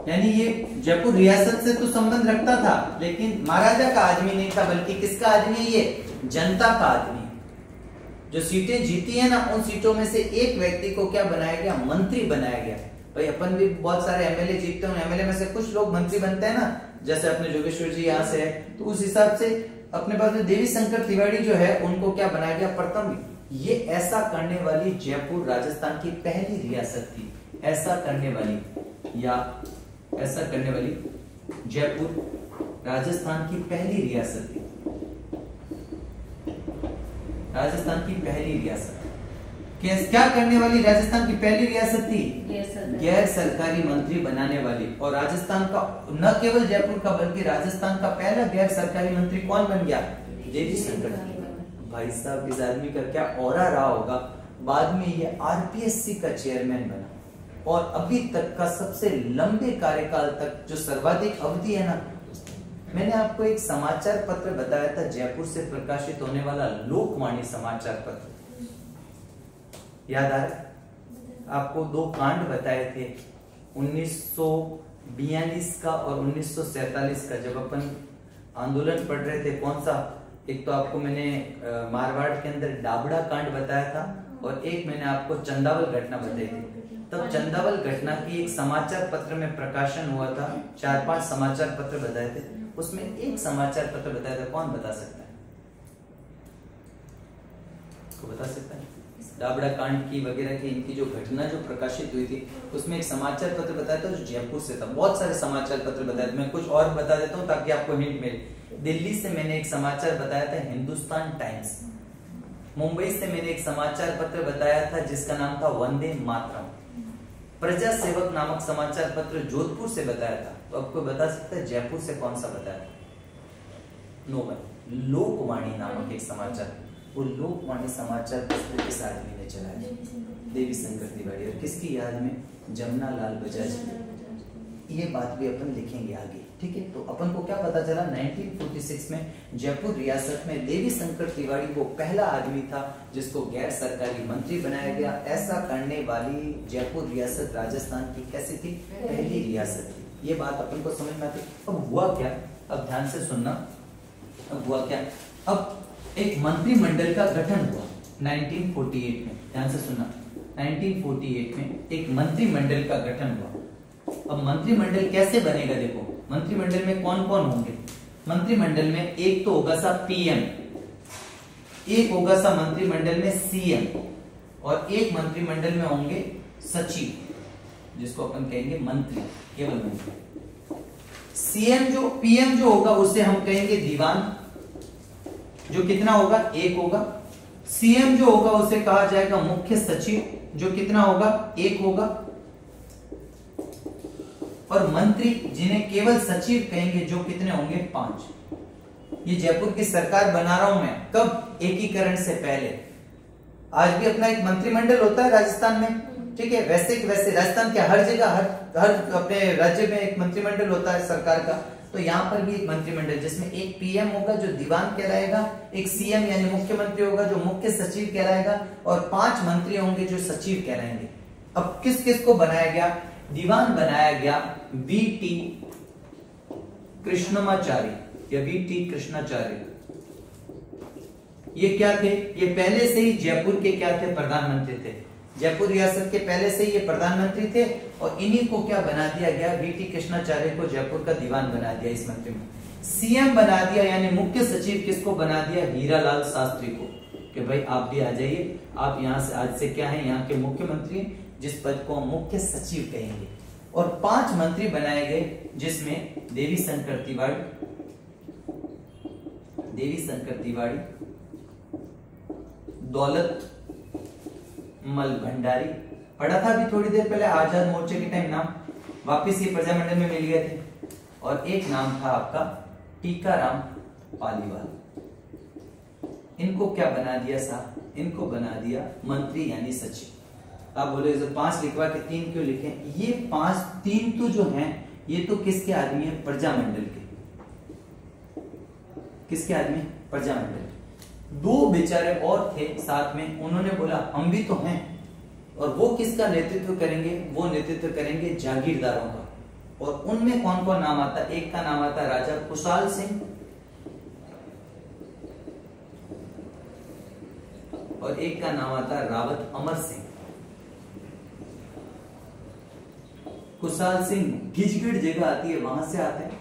यानी ये जयपुर रियासत से तो संबंध रखता था, लेकिन महाराजा का आदमी नहीं था, बल्कि किसका आदमी है, ये जनता का आदमी। जो सीटें जीती है ना, उन सीटों में से एक व्यक्ति को क्या बनाया गया, मंत्री बनाया गया। भाई अपन भी बहुत सारे एमएलए जीतते हैं, एमएलए में से कुछ लोग मंत्री बनते हैं ना, जैसे अपने जोगेश्वर जी यहाँ से है, तो उस हिसाब से अपने पास में देवी शंकर तिवारी जो है उनको क्या बनाया गया, प्रथम। ये ऐसा करने वाली जयपुर राजस्थान की पहली रियासत थी, ऐसा करने वाली जयपुर राजस्थान की पहली रियासत थी, राजस्थान की पहली रियासत। क्या करने वाली राजस्थान की पहली रियासत थी, गैर सरकारी मंत्री बनाने वाली। और राजस्थान का न केवल जयपुर का बल्कि राजस्थान का पहला गैर सरकारी मंत्री कौन बन गया, देवी शंकर। भाई साहब, इस आदमी का क्या ऑरा रहा होगा। बाद में ये आरपीएससी का चेयरमैन बना, और अभी तक का सबसे लंबे कार्यकाल तक जो सर्वाधिक अवधि है ना, मैंने आपको एक समाचार पत्र बताया था, जयपुर से प्रकाशित होने वाला लोकवाणी समाचार पत्र, याद आ रहा है? आपको दो कांड बताए थे, 1942 का और 1947 का, जब अपन आंदोलन पढ़ रहे थे। कौन सा? एक तो आपको मैंने मारवाड़ के अंदर डाबड़ा कांड बताया था, और एक मैंने आपको चंदावल घटना बताई थी। तब चंदावल घटना की एक समाचार पत्र में प्रकाशन हुआ था, 4-5 समाचार पत्र बताए थे, उसमें एक समाचार पत्र बताया था। कौन बता सकता है? को बता सकता है? डाबड़ा कांड की वगैरह की इनकी जो घटना जो प्रकाशित हुई थी, उसमें एक समाचार पत्र बताया था जो जयपुर से था। बहुत सारे समाचार पत्र बताए थे, मैं कुछ और बता देता हूँ ताकि आपको हिंट मिले। दिल्ली से मैंने एक समाचार बताया था, हिंदुस्तान टाइम्स। मुंबई से मैंने एक समाचार पत्र बताया था जिसका नाम था वंदे मातरम। प्रजा सेवक नामक समाचार पत्र जोधपुर से बताया था। तो आपको बता सकता है जयपुर से कौन सा बताया था? No one. लोकवाणी नामक एक समाचार, वो लोकवाणी समाचार पत्र किस आदमी ने चलाया? देवी शंकर तिवारी। और किसकी याद में? जमुना लाल बजाज की। ये बात भी अपन लिखेंगे आगे, ठीक है? तो अपन को क्या पता चला? 1946 में जयपुर रियासत में देवी शंकर तिवारी वो पहला आदमी था जिसको गैर सरकारी मंत्री बनाया गया। ऐसा करने वाली जयपुर रियासत राजस्थान की कैसी थी? पहली रियासत थी। ये बात अपन को समझ में आती। अब हुआ क्या? अब ध्यान से सुनना। अब हुआ क्या? अब एक मंत्रिमंडल का गठन हुआ 1948 में। ध्यान से सुनना, 1948 में एक मंत्रिमंडल का गठन हुआ। अब मंत्रिमंडल कैसे बनेगा? देखो, मंत्रिमंडल में कौन कौन होंगे? मंत्रिमंडल में एक तो होगा सा पीएम, एक होगा सा मंत्रिमंडल में सीएम, और एक मंत्रिमंडल में होंगे सचिव, जिसको अपन कहेंगे मंत्री, केवल मंत्री। सीएम जो पीएम जो होगा उसे हम कहेंगे दीवान, जो कितना होगा? एक होगा। सीएम जो होगा उसे कहा जाएगा मुख्य सचिव, जो कितना होगा? एक होगा। और मंत्री जिन्हें केवल सचिव कहेंगे, जो कितने होंगे? 5। ये जयपुर की सरकार बना रहा हूं मैं, कब? एकीकरण से पहले। आज भी अपना एक मंत्रिमंडल होता है राजस्थान में, ठीक है? वैसे राजस्थान के हर जगह, हर अपने राज्य में एक मंत्रिमंडल होता है सरकार का। तो यहाँ पर भी एक मंत्रिमंडल जिसमें एक पीएम होगा जो दीवान कहलाएगा, एक सीएम यानी मुख्यमंत्री होगा जो मुख्य सचिव कहलाएगा, और 5 मंत्री होंगे जो सचिव कहलाएंगे। अब किस किस को बनाया गया? दीवान बनाया गया वीटी कृष्णमाचारी या वीटी कृष्णाचार्य। ये क्या थे? ये पहले से ही जयपुर के क्या थे? प्रधानमंत्री थे। जयपुर रियासत के पहले से ही ये प्रधानमंत्री थे, और इन्हीं को क्या बना दिया गया? वीटी कृष्णाचार्य को जयपुर का दीवान बना दिया इस मंत्री में। सीएम बना दिया यानी मुख्य सचिव किसको बना दिया? हीरालाल शास्त्री को, कि भाई आप भी आ जाइए, आप यहाँ से आज से क्या है? यहाँ के मुख्यमंत्री, जिस पद को हम मुख्य सचिव कहेंगे। और 5 मंत्री बनाए गए जिसमें देवी शंकर तिवारी, दौलत मल भंडारी, पढ़ा था अभी थोड़ी देर पहले आजाद मोर्चे के टाइम नाम, वापिस ये प्रजामंडल में मिल गए थे। और एक नाम था आपका टीकाराम पालीवाल। इनको क्या बना दिया साहब? इनको बना दिया मंत्री यानी सचिव। आप बोले जो 5 लिखवा के 3 क्यों लिखे? ये 3 तो जो हैं ये तो किसके आदमी है? प्रजामंडल के। किसके आदमी? प्रजामंडल। 2 बेचारे और थे साथ में, उन्होंने बोला हम भी तो हैं, और वो किसका नेतृत्व करेंगे? वो नेतृत्व करेंगे जागीरदारों का। और उनमें कौन कौन नाम आता? एक का नाम आता राजा कुशाल सिंह, और एक का नाम आता रावत अमर सिंह। कुशाल सिंह गिजगिड़ जगह आती है वहां से आते हैं,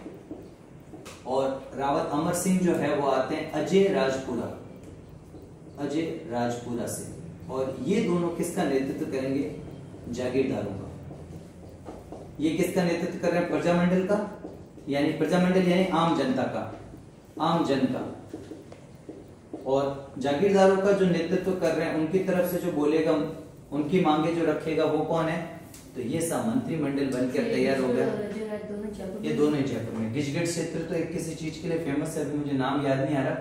और रावत अमर सिंह जो है वो आते हैं अजय राजपुरा से। और ये दोनों किसका नेतृत्व करेंगे? जागीरदारों का। ये किसका नेतृत्व कर रहे हैं? प्रजामंडल का, यानी प्रजामंडल यानी आम जनता का, आम जन का। और जागीरदारों का जो नेतृत्व कर रहे हैं उनकी तरफ से जो बोलेगा, उनकी मांगे जो रखेगा वो कौन है? तो ये सा मंत्रिमंडल बनकर तैयार हो गया। ये दोनों ही जयपुर में। गिजगढ़ क्षेत्र तो एक किसी चीज के लिए फेमस है, अभी मुझे नाम याद नहीं आ रहा।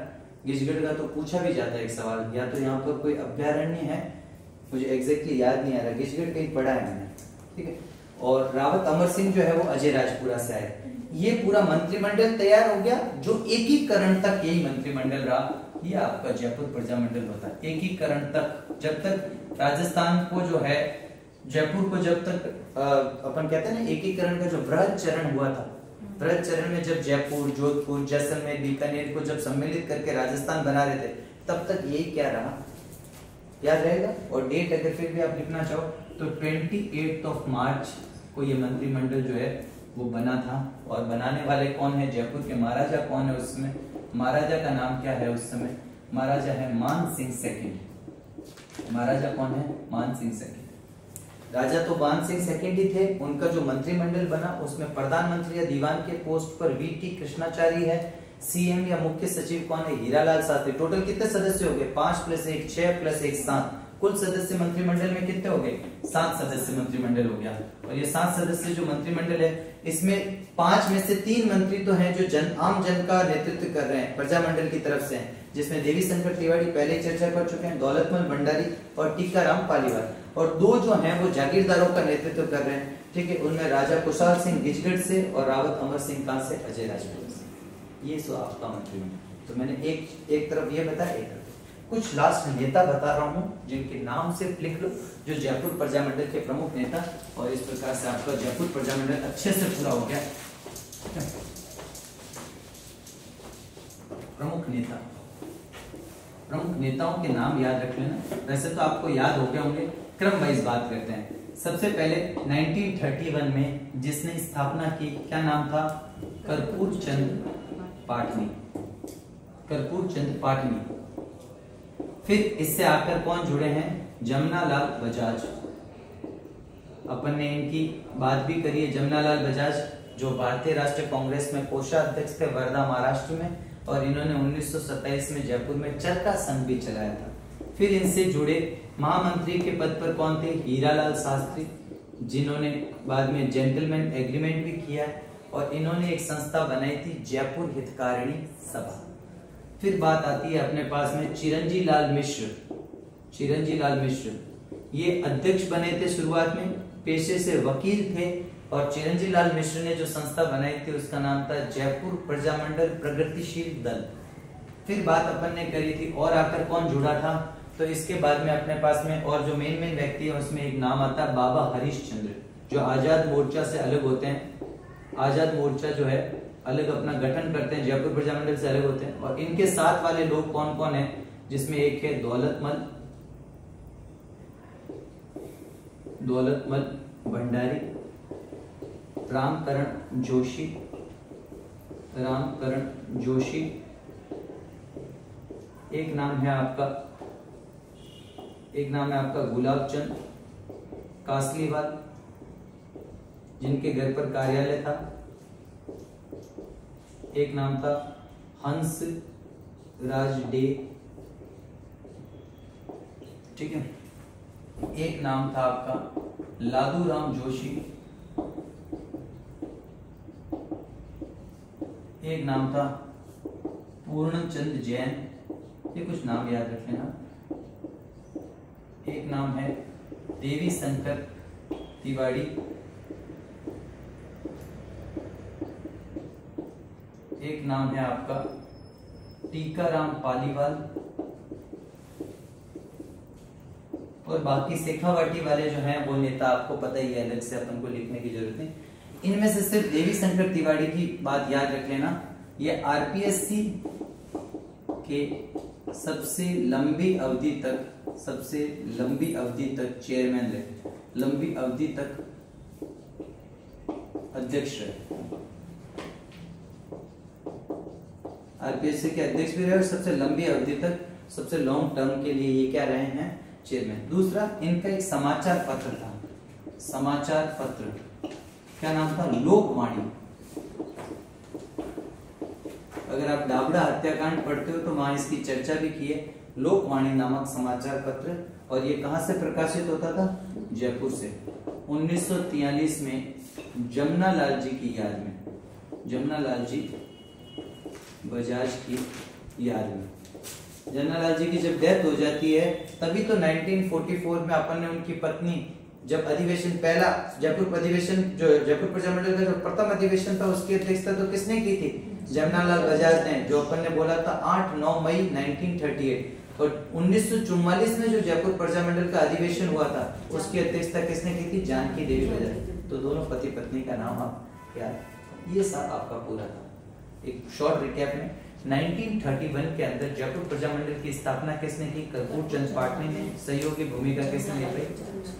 गिजगढ़ का तो पूछा भी जाता है एक सवाल, या तो यहाँ पर कोई अभ्यारण्य है, मुझे एग्जैक्टली याद नहीं आ रहा। गिजगढ़ कहीं पढ़ा है मैंने, ठीक है। और रावत अमर सिंह जो है वो अजय राजपुरा से आए। ये पूरा मंत्रिमंडल तैयार हो गया, जो एकीकरण तक यही मंत्रिमंडल रहा। ये आपका जयपुर प्रजामंडल होता है एकीकरण तक, जब तक राजस्थान को जो है, जयपुर को जब तक अपन कहते हैं ना एकीकरण का जो वृहद चरण हुआ था, वृहद चरण में जब जयपुर, जोधपुर, जैसलमेर, बीकानेर को जब सम्मिलित करके राजस्थान बना रहे थे, तब तक ये क्या रहा, याद रहेगा। और डेट अगर फिर भी आप लिखना चाहो तो 28 मार्च को ये मंत्रिमंडल जो है वो बना था। और बनाने वाले कौन है, जयपुर के महाराजा कौन है उसमें, महाराजा का नाम क्या है उस समय, महाराजा है मान सिंह सेकंड। महाराजा कौन है, मान सिंह सेकंड। राजा तो मान सिंह सेकंड ही थे। उनका जो मंत्रिमंडल बना उसमें प्रधानमंत्री या दीवान के पोस्ट पर वीटी कृष्णाचारी है। सीएम या मुख्य सचिव कौन है, हीरालाल शास्त्री। टोटल कितने सदस्य हो गए, 5 + 1 6 + 1 7। कुल सदस्य मंत्रिमंडल में कितने हो गए, 7 सदस्य मंत्रिमंडल हो गया। और ये 7 सदस्य जो मंत्रिमंडल है, इसमें 5 में से 3 मंत्री तो हैं जो आम जन का नेतृत्व कर रहे हैं, प्रजामंडल की तरफ से हैं, जिसमें देवी शंकर तिवारी पहले चर्चा कर चुके हैं, दौलतमल भंडारी और टीकाराम पालीवाल। और 2 जो हैं वो जागीरदारों का नेतृत्व कर रहे हैं, ठीक है। उनमें राजा कुशाल सिंह निजगढ़ से और रावत अमर सिंह कहां से, अजय राजपुरा से। ये सो आपका मंत्रिमंडल। तो मैंने एक तरफ ये बताया, एक तरफ कुछ लास्ट नेता बता रहा हूं जिनके नाम सिर्फ लिख लो, जो जयपुर प्रजामंडल के प्रमुख नेता। और इस प्रकार से आपका जयपुर प्रजामंडल अच्छे से पूरा हो गया। प्रमुख नेता, प्रमुख नेताओं के नाम याद रख लेना। वैसे तो आपको याद हो गए होंगे, क्रम वाइज बात करते हैं। सबसे पहले 1931 में जिसने स्थापना की, क्या नाम था, कर्पूर चंद पाटनी। कर्पूर चंद पाटनी। फिर इससे आकर कौन जुड़े हैं, जमनालाल बजाज। अपन ने इनकी बात भी करी है। जमनालाल बजाज जो भारतीय राष्ट्रीय कांग्रेस में कोषाध्यक्ष थे वर्धा महाराष्ट्र में, और इन्होंने 1927 में जयपुर में चरखा संघ भी चलाया था। फिर इनसे जुड़े महामंत्री के पद पर कौन थे, हीरालाल शास्त्री, जिन्होंने बाद में जेंटलमैन एग्रीमेंट भी किया है। और इन्होंने एक संस्था बनाई थी, जयपुर हितकारिणी सभा। फिर बात आती है अपने पास में चिरंजी लाल मिश्र। चिरंजी लाल मिश्र ये अध्यक्ष बने थे, शुरुआत में पेशे से वकील थे। और चिरंजी लाल मिश्र ने जो संस्था बनाई थी उसका नाम था जयपुर प्रजामंडल प्रगतिशील दल। फिर बात अपन ने करी थी और आकर कौन जुड़ा था, तो इसके बाद में अपने पास में और जो मेन व्यक्ति है उसमें एक नाम आता है बाबा हरिश्चंद्र, जो आजाद मोर्चा से अलग होते हैं। आजाद मोर्चा जो है अलग अपना गठन करते हैं, जयपुर प्रजामंडल से अलग होते हैं। और इनके साथ वाले लोग कौन कौन हैं, जिसमें एक है दौलतमल भंडारी, रामकरण जोशी। एक नाम है आपका गुलाब चंद कासलीवाल, जिनके घर पर कार्यालय था। एक नाम था हंस राज डे, ठीक है। एक नाम था आपका लादूराम जोशी। एक नाम था पूर्णचंद जैन। ये कुछ नाम याद रख लेना। एक नाम है देवी शंकर तिवारी। एक नाम है आपका टीकाराम पालीवाल। और बाकी शेखावाटी वाले जो हैं वो नेता आपको पता ही है, अलग से अपन को लिखने की जरूरत नहीं। इनमें से सिर्फ देवी शंकर तिवारी की बात याद रख लेना। ये आरपीएससी के सबसे लंबी अवधि तक चेयरमैन रहे, लंबी अवधि तक अध्यक्ष रहे। आरपीएससी के अध्यक्ष भी रहे और सबसे लंबी अवधि तक, सबसे लॉन्ग टर्म के लिए ये क्या रहे हैं, चेयरमैन। दूसरा इनका एक समाचार पत्र था, समाचार पत्र, क्या नाम था, लोकवाणी। अगर आप डाबड़ा हत्याकांड पढ़ते हो तो वहां इसकी चर्चा भी की है, लोकवाणी नामक समाचार पत्र। और ये कहां से प्रकाशित होता था, जयपुर से। 1943 में जमनालाल जी की याद में, जमनालाल जी बजाज की याद में, जमनालाल जी की जब डेथ हो जाती है तभी तो 1944 में अपन ने उनकी पत्नी जब अधिवेशन पहला जयपुर अधिवेशन जो जयपुर प्रजामंडल का जो प्रथम अधिवेशन था उसकी अध्यक्षता तो किसने की थी? जमनालाल बजाज ने, जो अपन ने बोला था 8-9 मई 1938। और 1944 में जो जयपुर प्रजामंडल का अधिवेशन हुआ था उसकी अध्यक्षता किसने की थी? जानकी देवी बजाज। तो दोनों पति पत्नी का नाम आप याद, ये सब आपका पूरा था। एक शॉर्ट रिकैप में 1931 के अंदर जयपुर प्रजामंडल की स्थापना किसने की? कर्पूर चंद पाटनी ने। सहयोगी भूमिका किसने निभाई?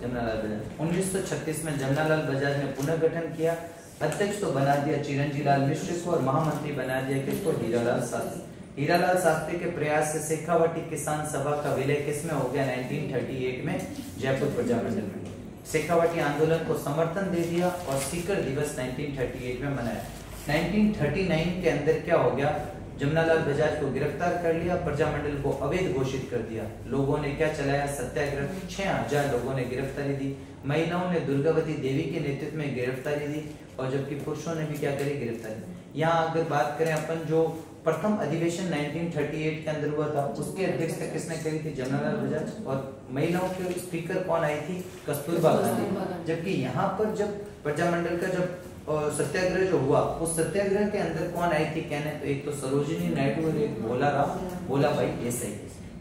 जमनालाल बजाज। 1936 में जमनालाल बजाज ने पुनर्गठन किया। अध्यक्ष तो बना दिया चिरंजी लाल मिश्र को और महामंत्री बना दिया किसको? हीरालाल शास्त्री। हीरालाल शास्त्री के प्रयास से शेखावाटी किसान सभा का विलय किसमें हो गया? 1938 में जयपुर प्रजामंडल में। शेखावाटी आंदोलन को समर्थन दे दिया और सीकर दिवस 1938 में मनाया। 1939 के अंदर क्या हो गया? जमनालाल बजाज को गिरफ्तार कर लिया, प्रजामंडल को अवैध घोषित कर दिया। लोगों ने क्या चलाया? सत्याग्रह। 6000 लोगों ने गिरफ्तारी दी। महिलाओं ने दुर्गावती देवी के नेतृत्व में गिरफ्तारी दी और जबकि पुरुषों ने भी क्या करी? गिरफ्तारी। यहाँ अगर बात करें अपन जो प्रथम अधिवेशन 1938 के अंदर हुआ था उसकी अध्यक्षता किसने करी थी? जमनालाल बजाज। और महिलाओं के स्पीकर कौन आई थी? कस्तूरबा गांधी। जबकि यहाँ पर जब प्रजामंडल का जब सत्याग्रह जो हुआ उस सत्याग्रह के अंदर कौन आई थी कहने? तो एक तो सरोजिनी नायडू और एक भोला भाई देसाई।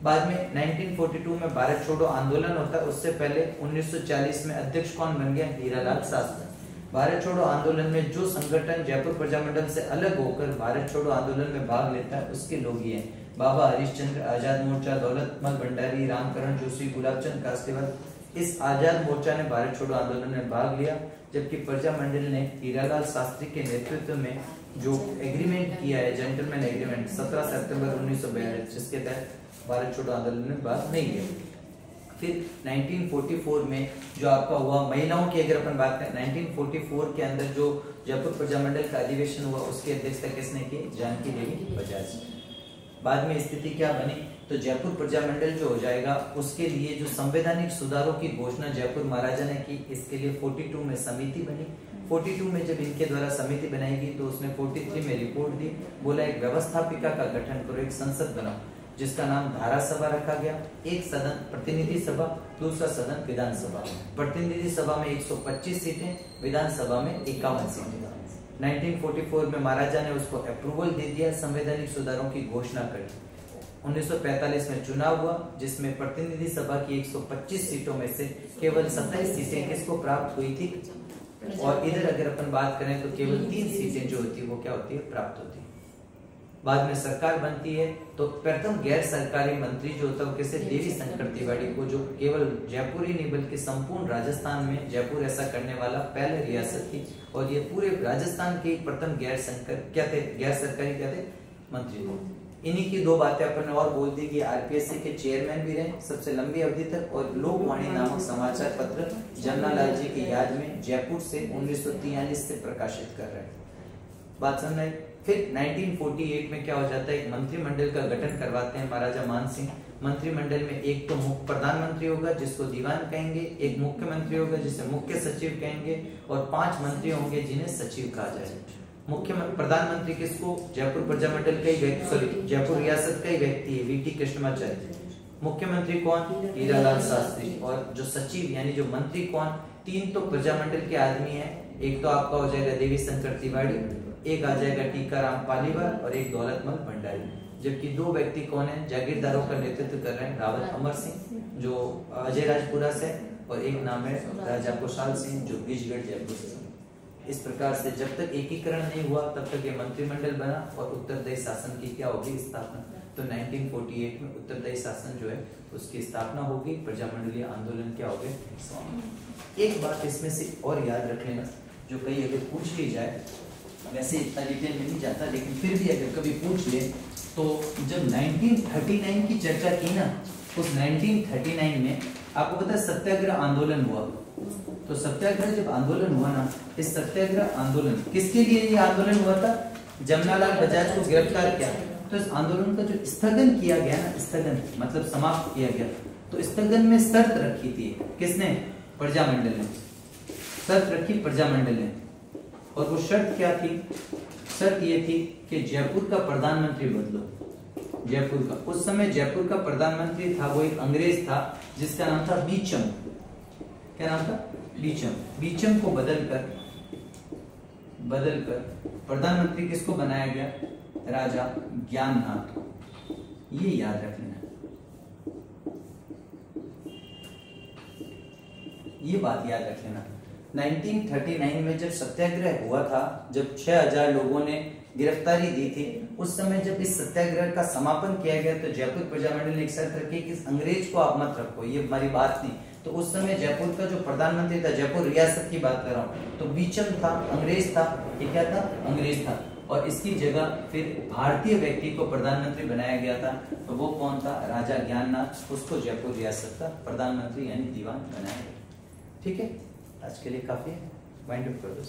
बाद में 1942 में भारत छोड़ो आंदोलन होता है। उससे पहले 1940 में अध्यक्ष कौन बन गया? हीरालाल शास्त्री। भारत छोड़ो आंदोलन में जो संगठन जयपुर प्रजामंडल से अलग होकर भारत छोड़ो आंदोलन में भाग लेता है उसके लोग ये हैं: बाबा हरिश्चंद्र, आजाद मोर्चा, दौलतमल भंडारी, रामकरण जोशी, गुलाबचंद कास्तेवाल। इस आजाद मोर्चा ने भारत छोड़ो आंदोलन में भाग लिया, जबकि प्रजामंडल ने हीरालाल शास्त्री के नेतृत्व में जो एग्रीमेंट किया है, जेंटलमैन एग्रीमेंट 17 सितंबर 1942, जिसके तहत भारत छोड़ो आंदोलन में भाग नहीं लिया। फिर 1944 में जो आपका हुआ महिलाओं की अगर अपन बात करें 1944 के अंदर जो जयपुर प्रजामंडल का अधिवेशन हुआ उसकी अध्यक्षता किसने की? जानकी देवी बजाज। बाद में स्थिति क्या बनी? तो जयपुर प्रजामंडल जो हो जाएगा उसके लिए जो संवैधानिक सुधारों की घोषणा जयपुर महाराजा ने की, इसके लिए 42 में समिति बनी। 42 में जब इनके द्वारा समिति बनाएगी तो उसने 43 में रिपोर्ट दी, बोला एक व्यवस्थापिका का गठन करो, एक संसद बनाओ जिसका नाम धारा सभा रखा गया। एक सदन प्रतिनिधि सभा, दूसरा सदन विधानसभा। प्रतिनिधि सभा में 125 सीटें, विधानसभा में 51 सीटें। 1944 में महाराजा ने उसको अप्रूवल दे दिया, संवैधानिक सुधारों की घोषणा कर दी। 1945 में चुनाव हुआ जिसमें प्रतिनिधि सभा की 125 सीटों में से केवल 27 सीटें किसको प्राप्त हुई थी? और इधर अगर अपन बात करें तो केवल 3 सीटें जो होती है वो क्या होती है? प्राप्त होती है। बाद में सरकार बनती है तो प्रथम गैर सरकारी मंत्री जो होता है वो किसे? देवी शंकर तिवारी को, जो केवल जयपुर ही नहीं बल्कि संपूर्ण राजस्थान में जयपुर ऐसा करने वाला पहले रियासत थी। और ये पूरे राजस्थान के प्रथम गैर सरकारी क्या थे? मंत्री थे। इन्हीं की 2 बातें अपन ने और बोल दी कि आरपीएससी के चेयरमैन भी रहे सबसे लंबी अवधि तक, और लोकवाणी नामक समाचार पत्र जमनालाल जी की याद में जयपुर से 1943 से प्रकाशित कर रहे हैं। बात समझ आई? फिर 1948 में क्या हो जाता है? एक मंत्रिमंडल का गठन करवाते हैं महाराजा मान सिंह। मंत्रिमंडल में एक तो प्रधानमंत्री होगा जिसको दीवान कहेंगे, एक मुख्यमंत्री होगा जिसे मुख्य सचिव कहेंगे, और 5 मंत्री होंगे जिन्हें सचिव कहा जाएगा। प्रधानमंत्री किसको? जयपुर प्रजामंडल का ही जयपुर रियासत का ही व्यक्ति है, वीटी कृष्णमाचार्य। मुख्यमंत्री कौन? हीरालाल शास्त्री। और जो सचिव यानी जो मंत्री कौन? 3 तो प्रजामंडल के आदमी है, एक तो आपका हो जाएगा देवी शंकर तिवारी, एक आ जाएगा टीकाराम पालीवाल और एक दौलतमल भंडारी। जबकि 2 व्यक्ति कौन है? जागीरदारों का नेतृत्व कर रहे हैं रावत अमर सिंह जो अजय राजपुरा से, और एक नाम है राजा कुशाल सिंह जो बीजगढ़ जयपुर से। इस प्रकार से जब तक एकीकरण नहीं हुआ तब तक ये मंत्रिमंडल बना और उत्तरदायी शासन की क्या होगी? स्थापना। तो 1948 में उत्तरदायी शासन जो है उसकी स्थापना होगी, प्रजामंडलीय आंदोलन क्या हो गए? एक बात इसमें से और याद रख लेना, जो कहीं अगर पूछ ली जाए, वैसे इतना डिटेल में नहीं जाता लेकिन फिर भी अगर कभी पूछ ले तो जब 1939 की चर्चा की ना, उस 1939 में आपको पता है सत्याग्रह आंदोलन हुआ। तो सत्याग्रह जब आंदोलन हुआ ना, इस सत्याग्रह आंदोलन किसके लिए ये आंदोलन हुआ था? जमनालाल बजाज को गिरफ्तार किया। तो इस आंदोलन का जो स्थगन किया गया ना, स्थगन मतलब समाप्त किया गया, तो स्थगन में शर्त रखी थी किसने? प्रजामंडल ने शर्त रखी, प्रजामंडल ने। और वो शर्त क्या थी? शर्त ये थी कि जयपुर का प्रधानमंत्री बदलो। जयपुर का उस समय जयपुर का प्रधानमंत्री था वो एक अंग्रेज था जिसका नाम था बीचम। क्या नाम था, बीचम। बीचम को बदलकर प्रधानमंत्री किसको बनाया गया, राजा ज्ञाननाथ को। ये याद रख लेना, ये बात याद रख लेना। 1939 में जब सत्याग्रह हुआ था, जब 6000 लोगों ने गिरफ्तारी दी थी, उस समय जब इस सत्याग्रह का समापन किया गया तो जयपुर प्रजामंडल ने एक शर्त रखी कि इस अंग्रेज को आप मत रखो, ये हमारी बात नहीं। तो उस समय जयपुर का जो प्रधानमंत्री था, जयपुर रियासत की बात कर रहा हूँ, तो बीचम था, अंग्रेज था। ये क्या था, अंग्रेज था। और इसकी जगह फिर भारतीय व्यक्ति को प्रधानमंत्री बनाया गया था। तो वो कौन था, राजा ज्ञाननाथ। उसको जयपुर रियासत का प्रधानमंत्री यानी दीवान बनाया गया। ठीक है, आज के लिए काफी है, वाइंड अप कर दो।